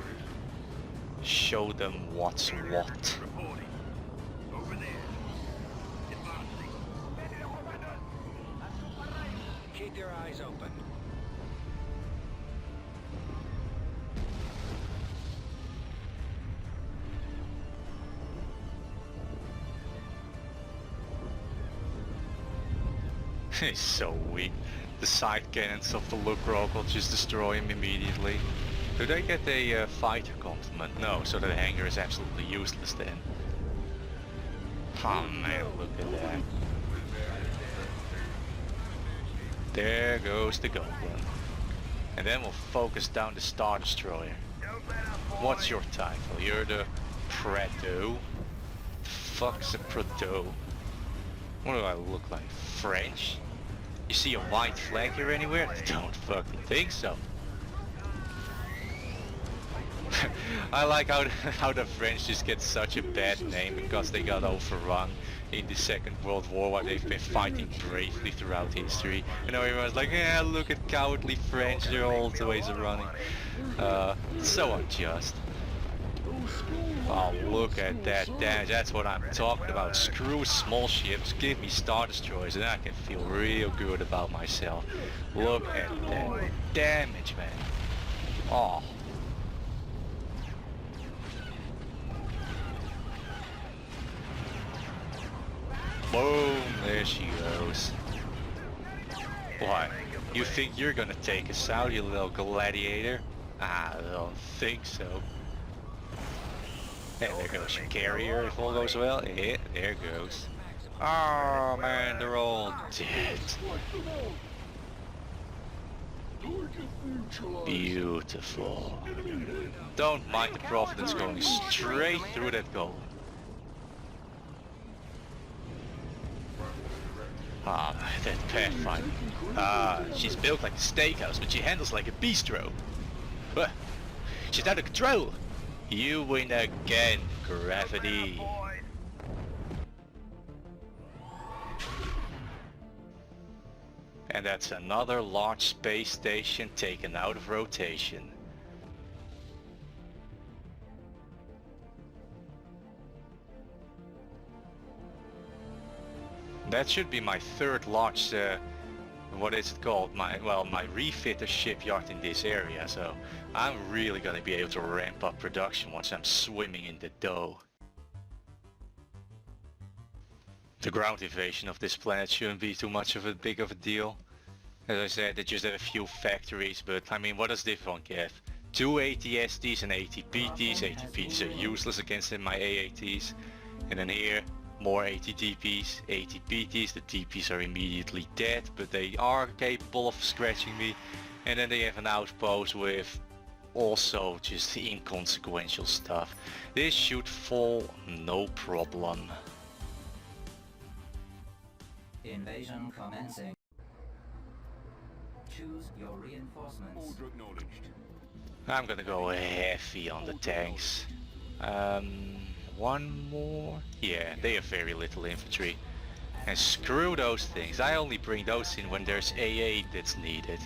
A: Show them what's what.
C: Reporting. Over there. Advancing.
D: Keep your eyes open.
A: He's so weak. The side cannons of the Lukrok will just destroy him immediately. Do they get a fighter complement? No, so the hangar is absolutely useless then. Oh man, look at that. There goes the Goblin. And then we'll focus down the Star Destroyer.
C: Don't let up, boys.
A: What's your title? You're the Prado? Fuck's a Prado? What do I look like? French? You see a white flag here anywhere? Don't fucking think so. I like how the French just get such a bad name because they got overrun in the Second World War while they've been fighting bravely throughout history. You know, everyone's like, yeah, look at cowardly French, they're always running. So unjust. Oh, look at that damage, that's what I'm talking about. Screw small ships, give me Star Destroyers and I can feel real good about myself. Look at that damage, man. Oh. Boom, there she goes. Why? You think you're gonna take us out, you little gladiator? I don't think so. And there goes your carrier if all goes well. Yeah, there goes. Oh man, they're all dead. Beautiful. Don't mind the Providence going straight through that goal. Ah, that Pathfinder. She's built like a steakhouse, but she handles like a bistro. She's out of control. You win again, Gravity.
C: Boys.
A: And that's another large space station taken out of rotation. That should be my third large, what is it called? My refitter shipyard in this area, so I'm really gonna be able to ramp up production once I'm swimming in the dough. The ground invasion of this planet shouldn't be too much of a big of a deal. As I said, they just have a few factories, but I mean, what does this one get? 2 ATSTs and ATPTs. ATPTs are useless against my AATs. And then here, more ATDPs, ATPTs. The DPs are immediately dead, but they are capable of scratching me. And then they have an outpost with also just inconsequential stuff. This should fall no problem.
B: Invasion commencing. Choose your reinforcements.
E: Order acknowledged.
A: I'm gonna go heavy on the tanks. One more? Yeah, they have very little infantry. And screw those things. I only bring those in when there's AA that's needed.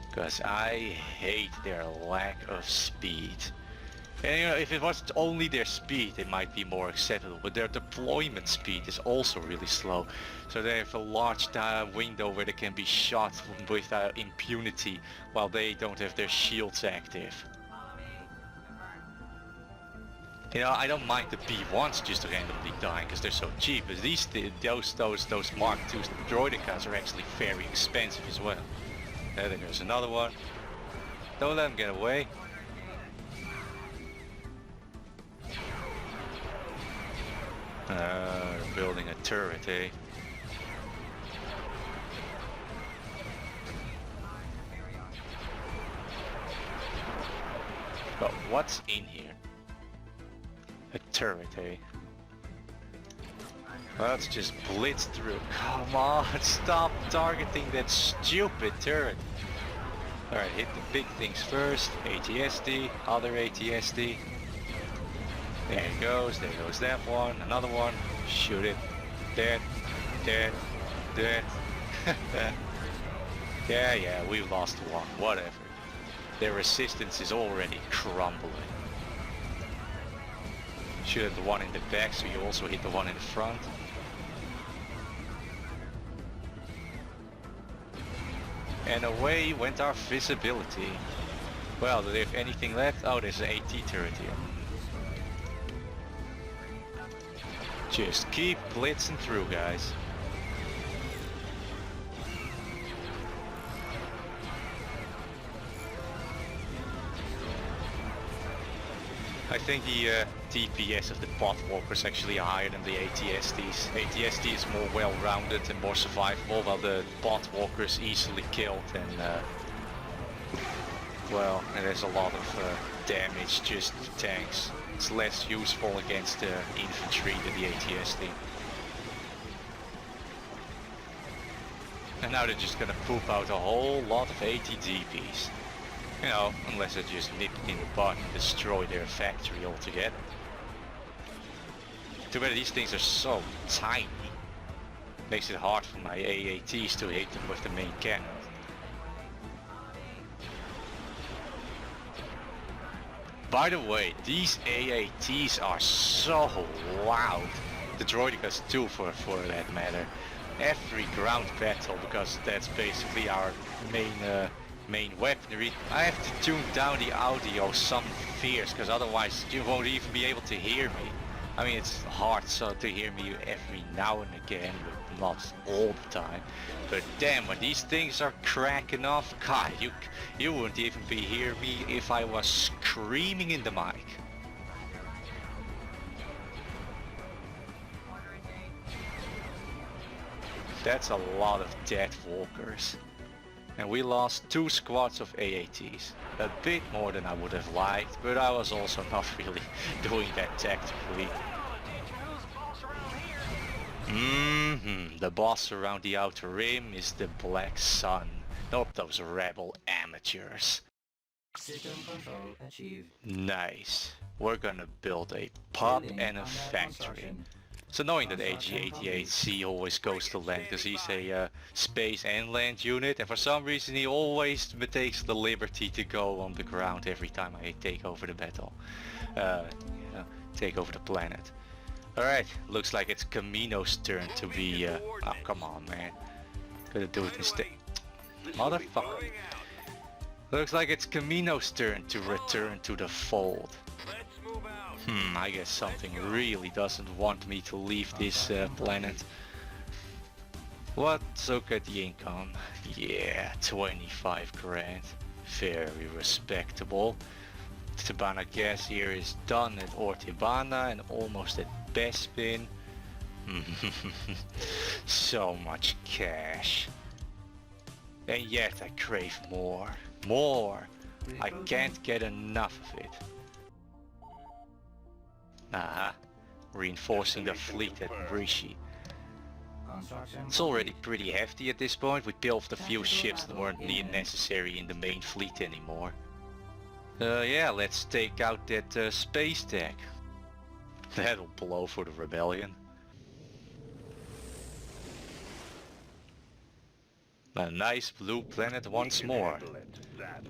A: Because I hate their lack of speed. And you know, if it was only their speed, it might be more acceptable. But their deployment speed is also really slow. So they have a large window where they can be shot with impunity, while they don't have their shields active. You know, I don't mind the B1s just randomly dying because they're so cheap, but those Mark II droidicas are actually very expensive as well. There goes another one. Don't let them get away. They're building a turret, eh? But what's in here? A turret, eh? Let's just blitz through. Come on, stop targeting that stupid turret. Alright, hit the big things first. ATSD, other ATSD. There goes that one, another one. Shoot it. Dead, dead, dead. Yeah, we lost one, whatever. Their resistance is already crumbling. Shoot at the one in the back so you also hit the one in the front. And away went our visibility. Well, do they have anything left? Oh, there's an AT turret here. Just keep blitzing through, guys. I think the DPS of the bot walkers is actually higher than the ATSDs. ATSD is more well-rounded and more survivable, while the bot walker is easily killed and well, and there's a lot of damage just to tanks. It's less useful against the infantry than the ATSD. And now they're just gonna poop out a whole lot of ATDPs. You know, unless I just nip it in the butt and destroy their factory altogether. Too bad these things are so tiny. Makes it hard for my AATs to hit them with the main cannon. By the way, these AATs are so loud. The Droidicas too, for that matter. Every ground battle, because that's basically our main weaponry. I have to tune down the audio some fierce, because otherwise you won't even be able to hear me. I mean, it's hard so to hear me every now and again, but not all the time. But damn, when these things are cracking off, God, you wouldn't even be hear me if I was screaming in the mic. That's a lot of dead walkers. And we lost 2 squads of AATs. A bit more than I would have liked, but I was also not really doing that tactically. The boss around the outer rim is the Black Sun. Not those rebel amateurs.
B: System control achieved.
A: Nice. We're gonna build a pub and a factory. It's annoying that AG-88C always goes to land, because he's a space and land unit, and for some reason he always takes the liberty to go on the ground every time I take over the battle. Take over the planet. Alright, looks like it's Camino's turn to be... oh, come on, man. Gotta do it instead. Motherfucker. Looks like it's Camino's turn to return to the fold. I guess something really doesn't want me to leave this planet. Let's look at the income. Yeah, 25 grand. Very respectable. Tabana gas here is done at Ortibana and almost at Bespin. So much cash. And yet I crave more. More! I can't get enough of it. Aha, reinforcing the fleet at Rishi. It's already pretty hefty at this point. We built a few ships that weren't necessary in the main fleet anymore. Yeah, let's take out that space tech. That'll blow for the rebellion. A nice blue planet once more.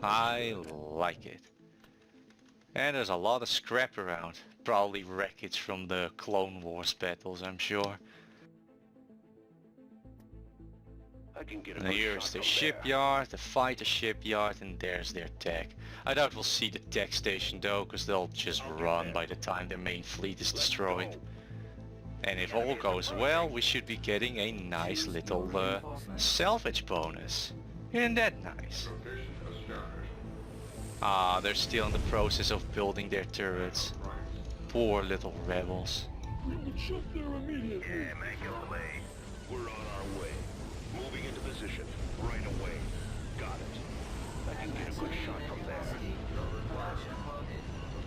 A: I like it. And there's a lot of scrap around. Probably wreckage from the Clone Wars battles, I'm sure. And here's the shipyard, the fighter shipyard, and there's their tech. I doubt we'll see the tech station though, because they'll just run by the time their main fleet is destroyed. And if all goes well, we should be getting a nice little salvage bonus. Isn't that nice? Ah, they're still in the process of building their turrets. Poor little rebels.
E: Bring the ship there immediately.
D: Yeah, make it late. We're on our way. Moving into position. Right away. Got it. I can get a good shot from there.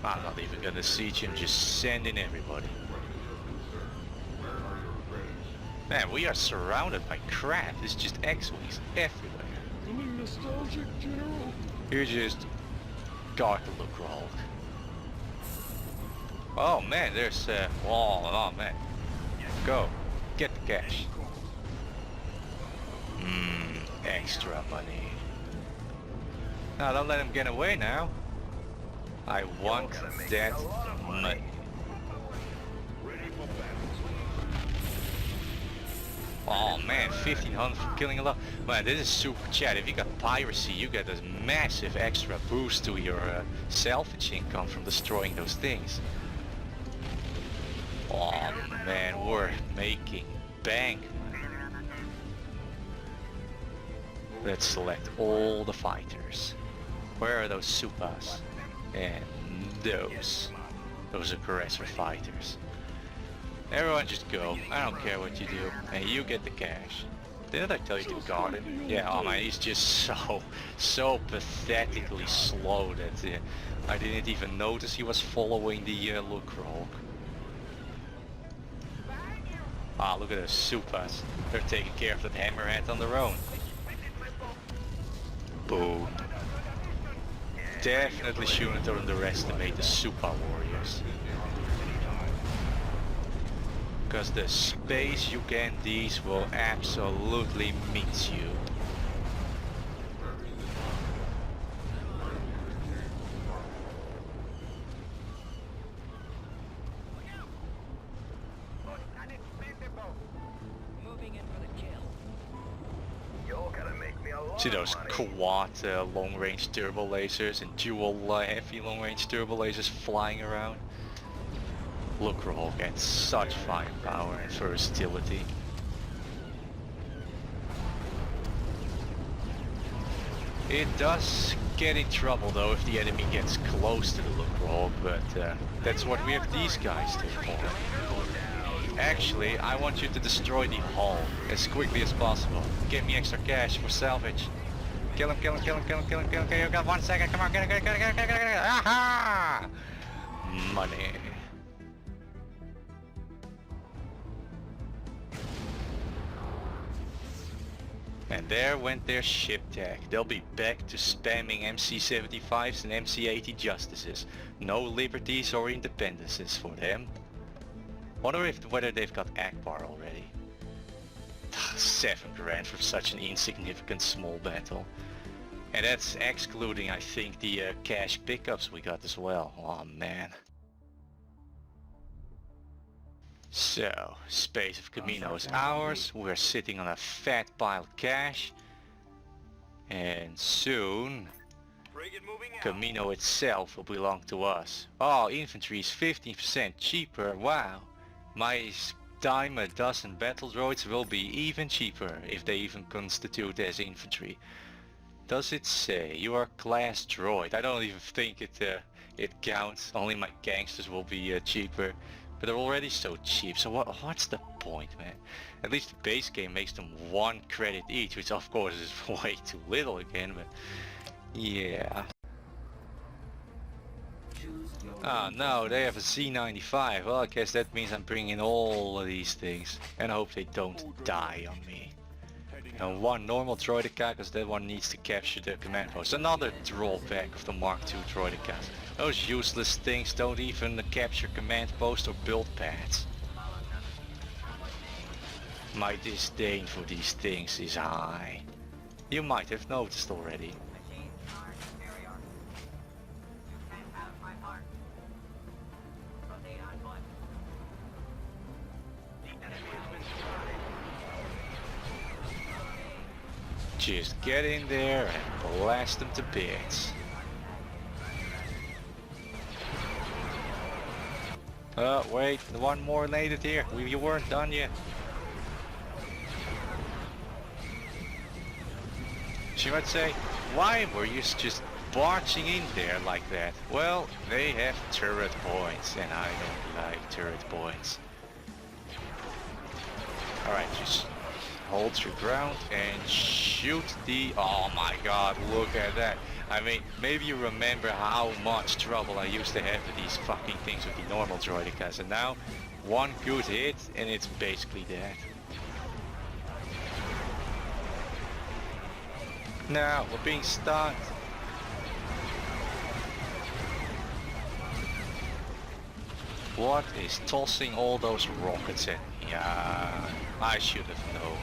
A: I'm not even gonna siege him, just send in everybody. Man, we are surrounded by crap. It's just X-Wings everywhere.
E: Feeling nostalgic, General?
A: You just guard the look roll. Oh man, there's oh man. Go. Get the cash. Extra money. Now don't let him get away now. I want that money. Oh man, 1500 for killing a lot. Man, this is super chat. If you got piracy, you get a massive extra boost to your salvage income from destroying those things. Oh man, we're making bank. Let's select all the fighters. Where are those Supas? And those aggressor fighters. Everyone just go. I don't care what you do. And you get the cash. Didn't I tell you to guard him? Yeah, oh man, he's just so pathetically slow that I didn't even notice he was following the look roll. Ah, look at those Supas. They're taking care of that hammerhead on their own. Boom. Definitely shouldn't underestimate the Supa warriors. Because the space you get these will absolutely meet you. See those quad long-range turbo lasers and dual heavy long-range turbo lasers flying around? Look roll gets such firepower and versatility. It does get in trouble though if the enemy gets close to the look roll, but that's what we have these guys to for. Actually, I want you to destroy the hull as quickly as possible. Give me extra cash for salvage. Kill him, kill him, kill him, kill him, kill him, kill him. Okay, you got 1 second. Come on, get it. Aha! Money. And there went their ship tech. They'll be back to spamming MC-75s and MC-80 Justices. No liberties or independences for them. Wonder whether they've got Akbar already. 7 grand for such an insignificant small battle. And that's excluding, I think, the cash pickups we got as well. Oh man. So, space of Camino is ours. We're sitting on a fat pile of cash. And soon, Camino itself will belong to us. Oh, infantry is 15% cheaper. Wow. My dime a dozen battle droids will be even cheaper if they even constitute as infantry. Does it say you are class droid? I don't even think it counts. Only my gangsters will be cheaper. But they're already so cheap, so what's the point, man? At least the base game makes them 1 credit each, which of course is way too little again, but yeah. Ah no, they have a Z95. Well, I guess that means I'm bringing all of these things. And I hope they don't die on me. And 1 normal droideka, because that one needs to capture the command post. Another drawback of the Mark II droidekas. Those useless things don't even capture command post or build pads. My disdain for these things is high. You might have noticed already. Just get in there and blast them to bits. Wait, 1 more needed here. You weren't done yet. She might say, why were you just barging in there like that? Well, they have turret points and I don't like turret points. Alright, just hold your ground and shoot the... Oh my god, look at that. I mean, maybe you remember how much trouble I used to have with these fucking things with the normal droidicas, and now one good hit and it's basically dead. Now we're being stunned. What is tossing all those rockets at me? I should have known.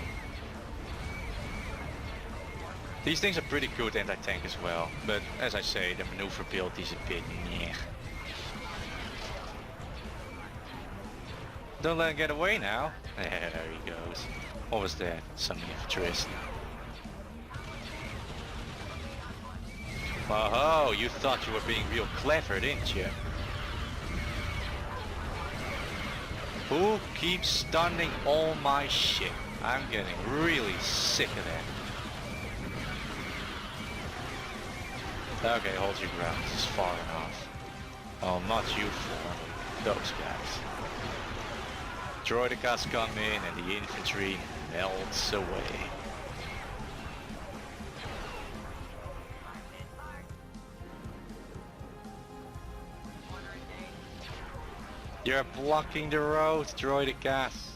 A: These things are pretty good anti-tank as well, but as I say, the maneuverability is a bit meh. Don't let him get away now. There he goes. What was that? Something interest. Oh, you thought you were being real clever, didn't you? Who keeps stunning all my shit? I'm getting really sick of that. Okay, hold your ground. This is far enough. Oh, not you four. Those guys. Droidicas come in and the infantry melts away. You're blocking the road, Droidicas.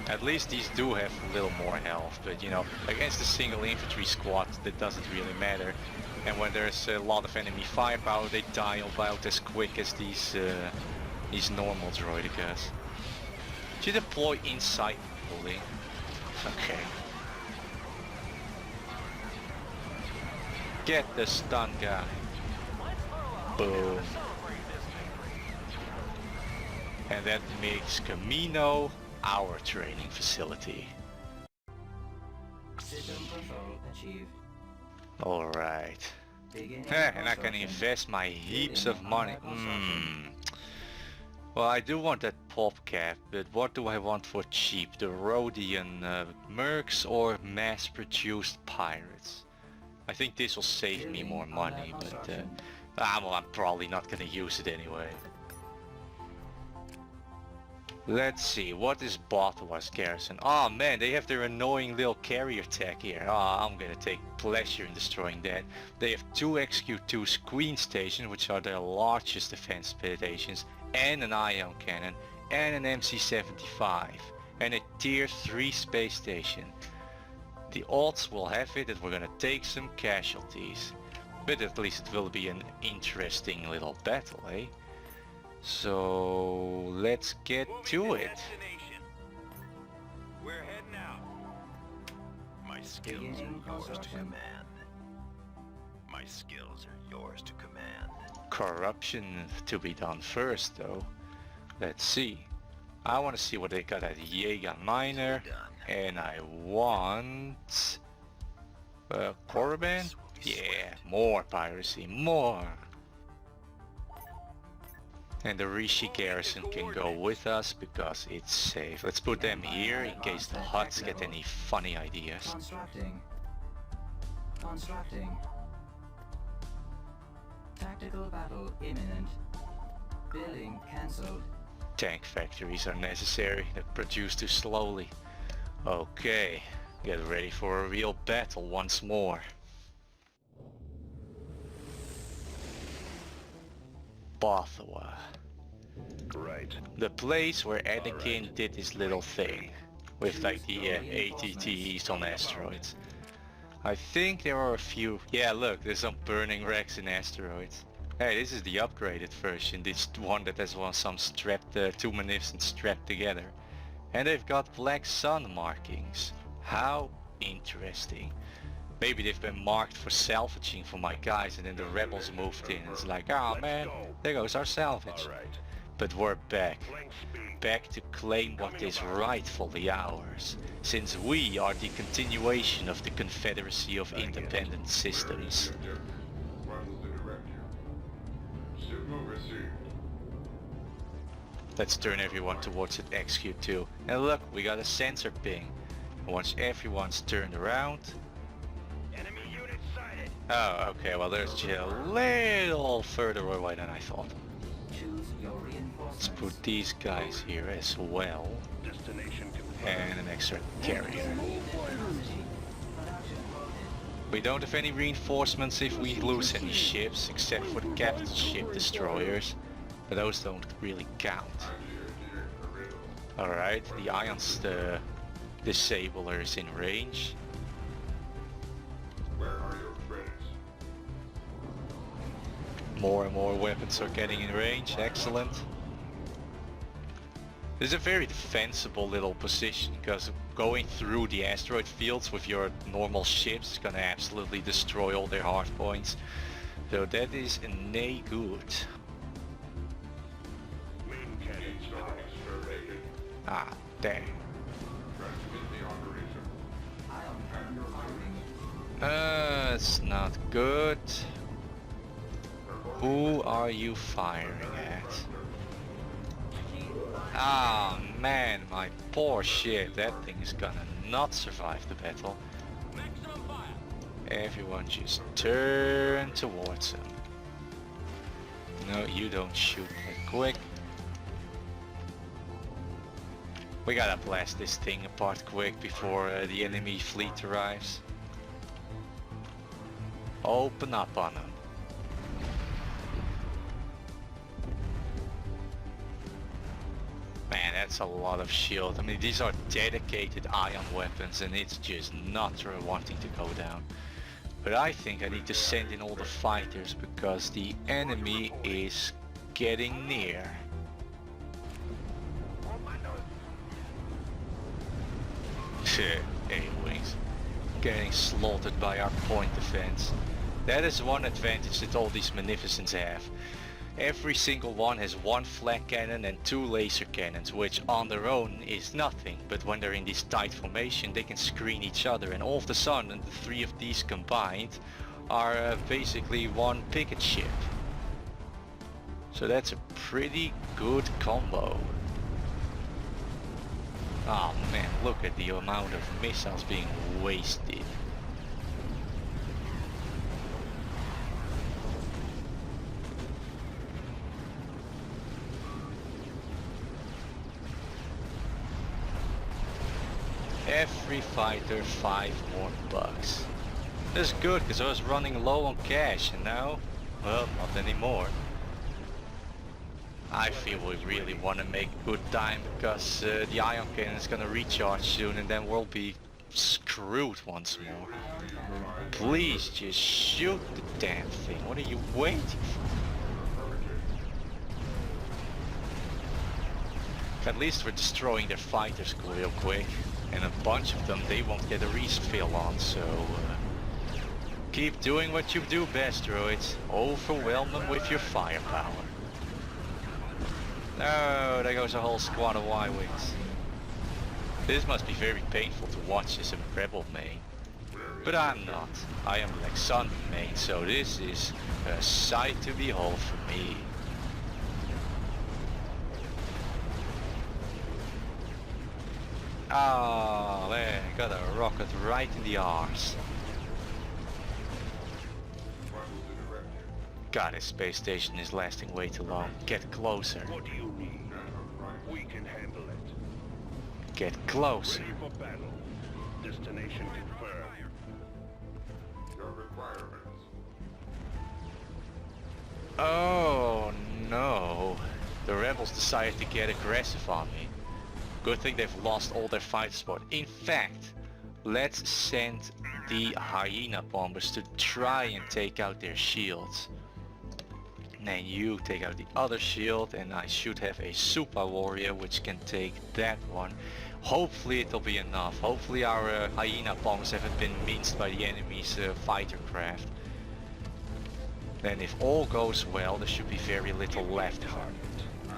A: At least these do have a little more health, but you know, against a single infantry squad that doesn't really matter. And when there's a lot of enemy firepower, they die about as quick as these normal Droidicas. Should deploy inside the building. Okay. Get the stun guy. Boom. And that makes Camino our training facility.
B: System control achieved.
A: Alright.
B: Begin
A: And I can
B: construction.
A: invest my heaps of
B: Beginning
A: money.
B: combat construction.
A: Well, I do want that pop cap, but what do I want for cheap? The Rhodian mercs or mass-produced pirates? I think this will save me more money, but well, I'm probably not gonna use it anyway. Let's see, what is Bothawa's garrison? Oh man, they have their annoying little carrier tech here. Oh, I'm gonna take pleasure in destroying that. They have 2 XQ2 screen stations, which are their largest defense stations, and an ion cannon, and an MC-75, and a tier 3 space station. The odds will have it that we're gonna take some casualties, but at least it will be an interesting little battle, eh? So let's get to it.
D: Destination. We're heading out.
C: My skills
B: Beginning
C: are yours to
B: construction.
C: command. My skills are yours to command.
A: Corruption to be done first though. Let's see. I want to see what they got at Jaeger Miner,
C: Done.
A: and I want Korriban? Yeah, more piracy, more. And the Rishi garrison can go with us because it's safe. Let's put them here in case the Huts get any funny ideas.
B: Constructing. Constructing. Tactical battle imminent. Building cancelled.
A: Tank factories are necessary, they produce too slowly. Okay, get ready for a real battle once more. Bothawa.
D: Right.
A: The place where Anakin did his little thing. With like the ATTs on asteroids. I think there are a few... Yeah, look, there's some burning wrecks in asteroids. Hey, this is the upgraded version. This one that has some strapped, 2 munificent strapped together. And they've got black sun markings. How interesting. Maybe they've been marked for salvaging for my guys and then the rebels moved in. It's like, oh man, there goes our salvage.
D: All right.
A: But we're back.
D: Flank speed.
A: Back to claim what is rightfully ours. Since we are the continuation of the Confederacy of Independent Systems. Let's turn everyone towards that XQ2. And look, we got a sensor ping. Once everyone's turned around,
D: Enemy unit sighted.
A: Oh, okay, well there's just a little further away than I thought.
B: Choose your
A: Let's
B: reinforcements.
A: put these guys here as well.
D: Destination confirmed.
A: And an extra carrier.
B: Production quoted.
A: We don't have any reinforcements if we lose any ships, except for the capital ship destroyers. But those don't really count. Alright, the Ions disabler is in range.
E: Where are your friends?
A: More and more weapons are getting in range, excellent. This is a very defensible little position, because going through the asteroid fields with your normal ships is gonna absolutely destroy all their hard points. So that is nay good.
D: Main cannon started.
A: Ah, dang.
E: Transmit the operation.
B: Ion cannon firing.
A: It's not good. Who are you firing at? Ah man, my poor ship, that thing is gonna not survive the battle. Everyone just turn towards him. No, you don't shoot that quick. We gotta blast this thing apart quick before the enemy fleet arrives. Open up on them. Man, that's a lot of shield. I mean, these are dedicated ion weapons and it's just not wanting to go down. But I think I need to send in all the fighters because the enemy is getting near. A-wings. Getting slaughtered by our point defense. That is one advantage that all these Magnificents have. Every single one has one flak cannon and two laser cannons, which on their own is nothing, but when they're in this tight formation they can screen each other, and all of a sudden the three of these combined are basically one picket ship. So that's a pretty good combo. Oh man, look at the amount of missiles being wasted. Every fighter 5 more bucks. That's good, because I was running low on cash and now, well, not anymore. I feel we really want to make good time because the ion cannon is gonna recharge soon and then we'll be screwed once more. Please just shoot the damn thing. What are you waiting for? At least we're destroying their fighters real quick. And a bunch of them, they won't get a refill on, so keep doing what you do best, droids. Overwhelm them with your firepower. No, there goes a whole squad of Y-Wings. This must be very painful to watch as a rebel main. But I'm not. I am like Sun main, so this is a sight to behold for me. Oh man, got a rocket right in the arse. God, this space station is lasting way too long. Get closer.
D: What do you need? We can handle it.
A: Get closer.
D: Ready for battle. Destination confirmed.
E: Your requirements.
A: Oh no. The rebels decided to get aggressive on me. Good thing they've lost all their fight support. In fact, let's send the hyena bombers to try and take out their shields. And you take out the other shield and I should have a super warrior which can take that one. Hopefully it'll be enough. Hopefully our hyena bombers haven't been minced by the enemy's fighter craft. Then if all goes well there should be very little left of them.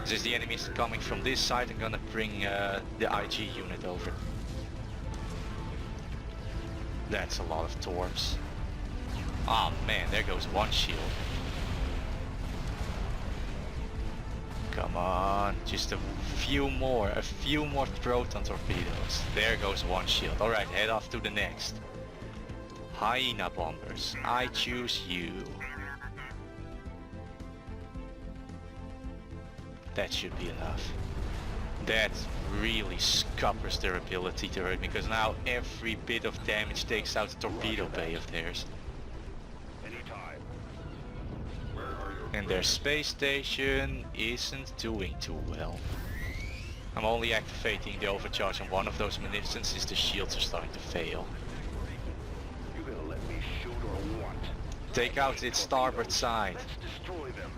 A: Since the enemy is coming from this side, I'm gonna bring the IG unit over. That's a lot of torps. Ah man, there goes one shield. Come on, just a few more proton torpedoes. There goes one shield. Alright, head off to the next. Hyena bombers, I choose you. That should be enough. That really scuppers their ability to hurt me, because now every bit of damage takes out the torpedo bay of theirs.
D: Anytime.
A: And their space station isn't doing too well. I'm only activating the overcharge on one of those munificents since the shields are starting to fail.
D: You gonna let me shoot or what?
A: Take out its starboard side.
D: Let's destroy them.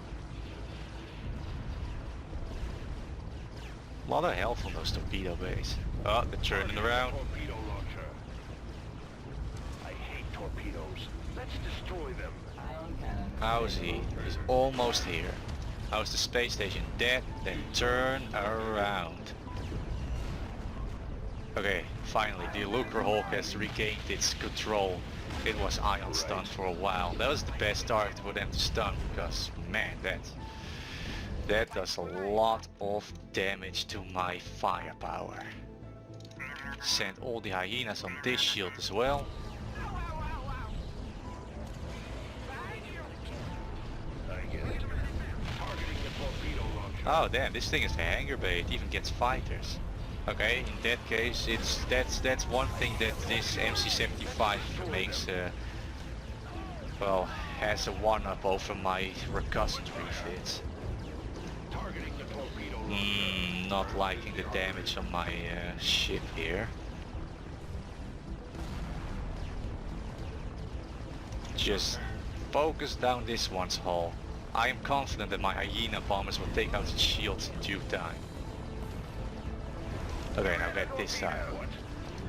A: A lot of health on those torpedo bays. Oh, they're turning around.
D: Torpedo launcher. I hate torpedoes. Let's destroy them.
B: Ion cannon.
A: How is he? He's almost here. How's the space station? Dead, then turn around. Okay, finally, the Lucre Hulk has regained its control. It was ion stunned for a while. That was the best target for them to stun, because man, that does a lot of damage to my firepower. Send all the hyenas on this shield as well.
D: I get it. Targeting the torpedo launcher.
A: Oh damn, this thing is a hanger bay, it even gets fighters. Okay, in that case that's one thing that this MC-75 makes well, has a one-up over my recusant refits.
D: Targeting the torpedo launcher.
A: Not liking the damage on my ship here. Just focus down this one's hull. I am confident that my hyena bombers will take out its shields in due time. Okay, now get this side.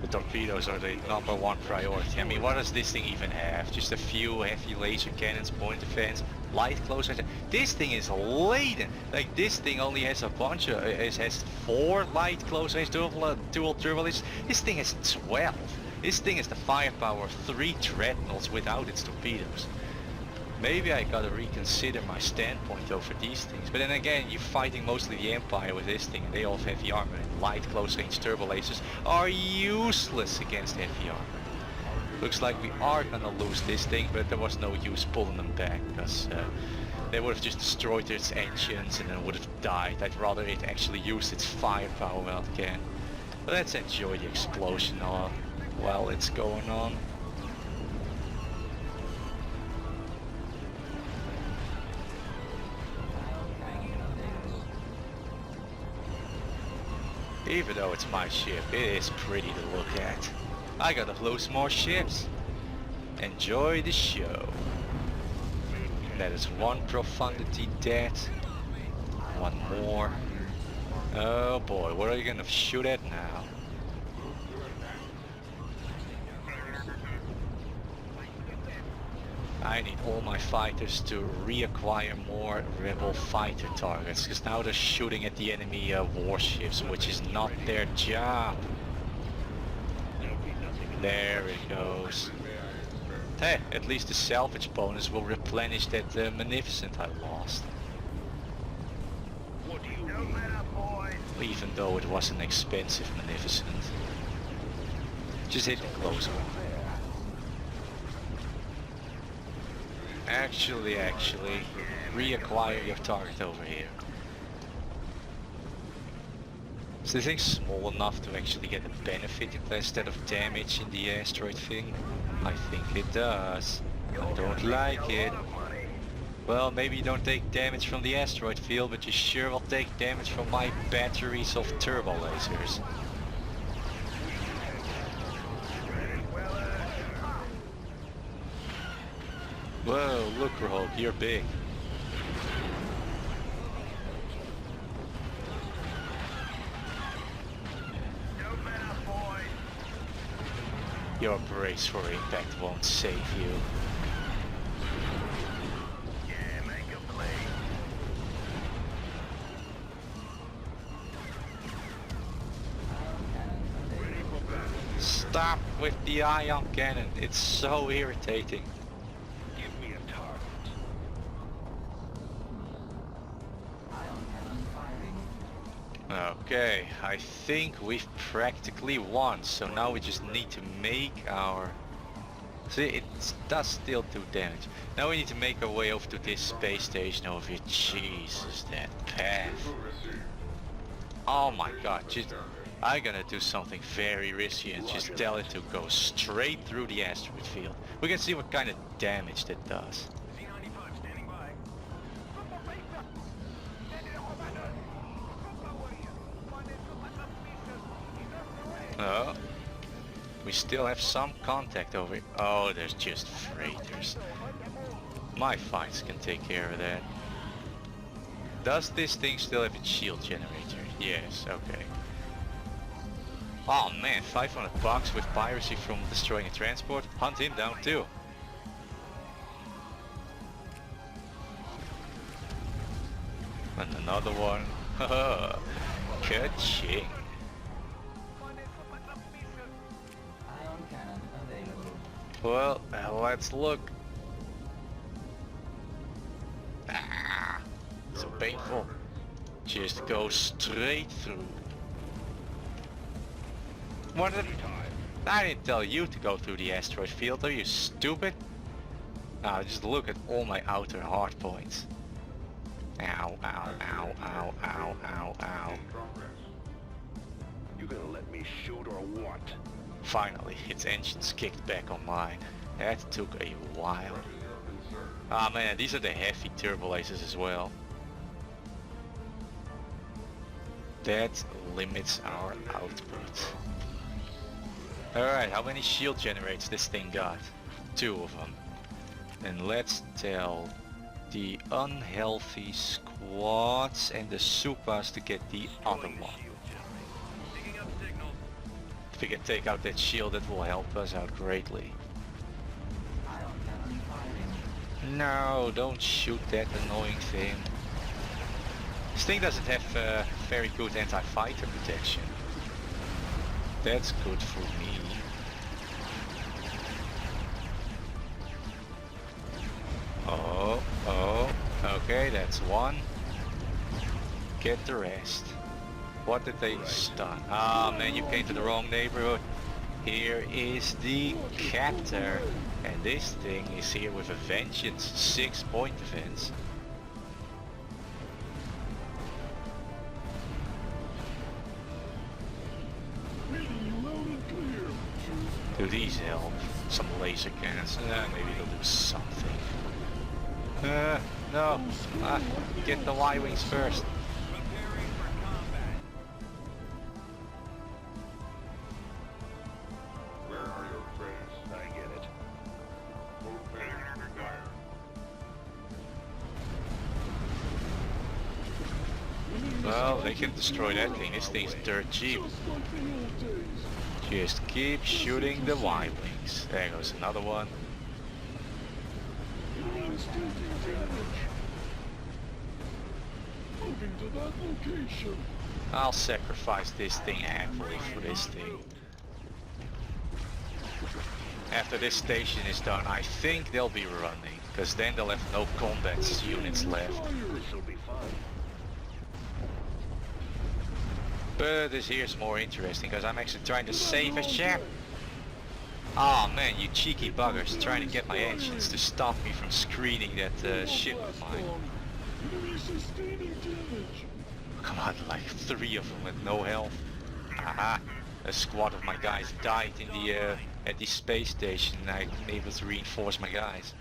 A: The torpedoes are the #1 priority. I mean, what does this thing even have? Just a few heavy laser cannons, point defense, light close range. This thing is laden. Like, this thing only has a bunch of, it has 4 light close range dual turbo lasers. This thing has 12. This thing has the firepower of 3 dreadnoughts without its torpedoes. Maybe I gotta reconsider my standpoint over these things. But then again, you're fighting mostly the Empire with this thing, and they all have heavy armor, and light close range turbo lasers are useless against heavy armor. Looks like we are gonna lose this thing, but there was no use pulling them back, because they would have just destroyed its engines and then would have died. I'd rather it actually use its firepower while it can. But let's enjoy the explosion while it's going on. Even though it's my ship, it is pretty to look at. I gotta lose more ships. Enjoy the show. That is one profundity dead. One more. Oh boy, what are you gonna shoot at now? I need all my fighters to reacquire more rebel fighter targets, because now they're shooting at the enemy warships, which is not their job. There it goes. Hey, at least the salvage bonus will replenish that Magnificent I lost.
D: What do you mean?
A: Even though it was an expensive Magnificent. Just hit the close one. Actually, reacquire your target over here. Is this thing small enough to actually get a benefit instead of damage in the asteroid thing? I think it does. I don't like it. Well, maybe you don't take damage from the asteroid field, but you sure will take damage from my batteries of turbo lasers. Whoa, look Hulk, you're big. Your brace for impact won't save you. Stop with the ion cannon, it's so irritating.
D: Give me a target.
B: Ion cannon firing.
A: Okay, I think we've practically won, so now we just need to make our See, it does still do damage. Now we need to make our way over to this space station over here. Jesus, that path. Oh my god, I'm gonna do something very risky and just tell it to go straight through the asteroid field. We can see what kind of damage that does.
C: Z95 standing by.
A: Oh, we still have some contact over here. Oh, there's just freighters. My fights can take care of that. Does this thing still have a shield generator? Yes, okay. Oh man, 500 bucks with piracy from destroying a transport. Hunt him down too. And another one. Ka-ching.
B: Ion cannon available.
A: Well, let's look. Ah, so painful. Just go straight through. What did I didn't tell you to go through the asteroid field, are you stupid? Now just look at all my outer hard points. Ow, ow, ow, ow, ow, ow, ow.
D: You gonna let me shoot or what?
A: Finally, its engines kicked back online. That took a while. Ah man, these are the heavy turbulators as well. That limits our output. Alright, how many shield generators this thing got? 2 of them. And let's tell the unhealthy squads and the supas to get the other one.
C: Picking up signals.
A: If we can take out that shield, that will help us out greatly.
B: Ion cannon firing.
A: No, don't shoot that annoying thing. This thing doesn't have very good anti-fighter protection. That's good for me. Oh, okay, that's one. Get the rest. What did they stun? Ah man, you came to the wrong neighborhood. Here is the captor. And this thing is here with a vengeance. 6-point defense. Do these help? Some laser cannons? Maybe they'll do something. No. Get the Y-wings first.
C: Preparing for combat.
E: Where are your friends?
D: I get it.
E: Movement required.
A: Well, they can destroy that thing. This thing's dirt cheap. Just keep shooting the Y-wings. There goes another one. I'll sacrifice this thing happily for this thing. After this station is done, I think they'll be running, because then they'll have no combat units left.
D: This'll be fun.
A: But this here's more interesting, because I'm actually trying to save a ship. Oh man, you cheeky buggers, trying to get my engines to stop me from screening that ship of mine. Come on, like 3 of them with no health. Aha, a squad of my guys died in the at the space station, and I'm able to reinforce my guys.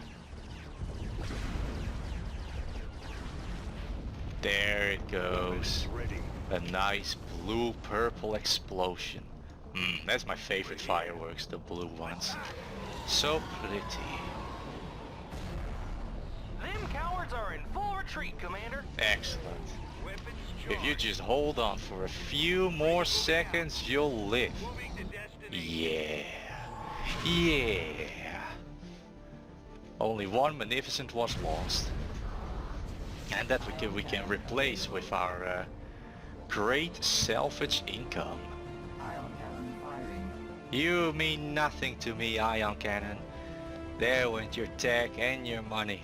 A: There it goes.
D: Ready.
A: A nice blue-purple explosion. That's my favorite fireworks, the blue ones. So pretty.
C: Them cowards are in full retreat, Commander.
A: Excellent.
C: Weapons
A: If you just hold on for a few more seconds, you'll live.
C: moving to destiny.
A: Yeah. Yeah. Only one magnificent was lost. And that we can replace with our great salvage income.
B: Ion cannon firing.
A: You mean nothing to me, ion cannon. There went your tech and your money.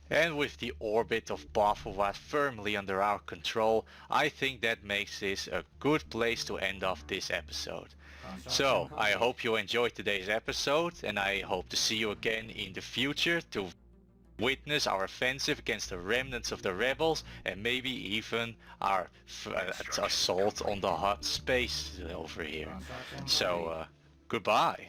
A: And with the orbit of Bafova firmly under our control, I think that makes this a good place to end off this episode. So, I hope you enjoyed today's episode, and I hope to see you again in the future to witness our offensive against the remnants of the rebels, and maybe even our assault on the hot space over here. So, goodbye.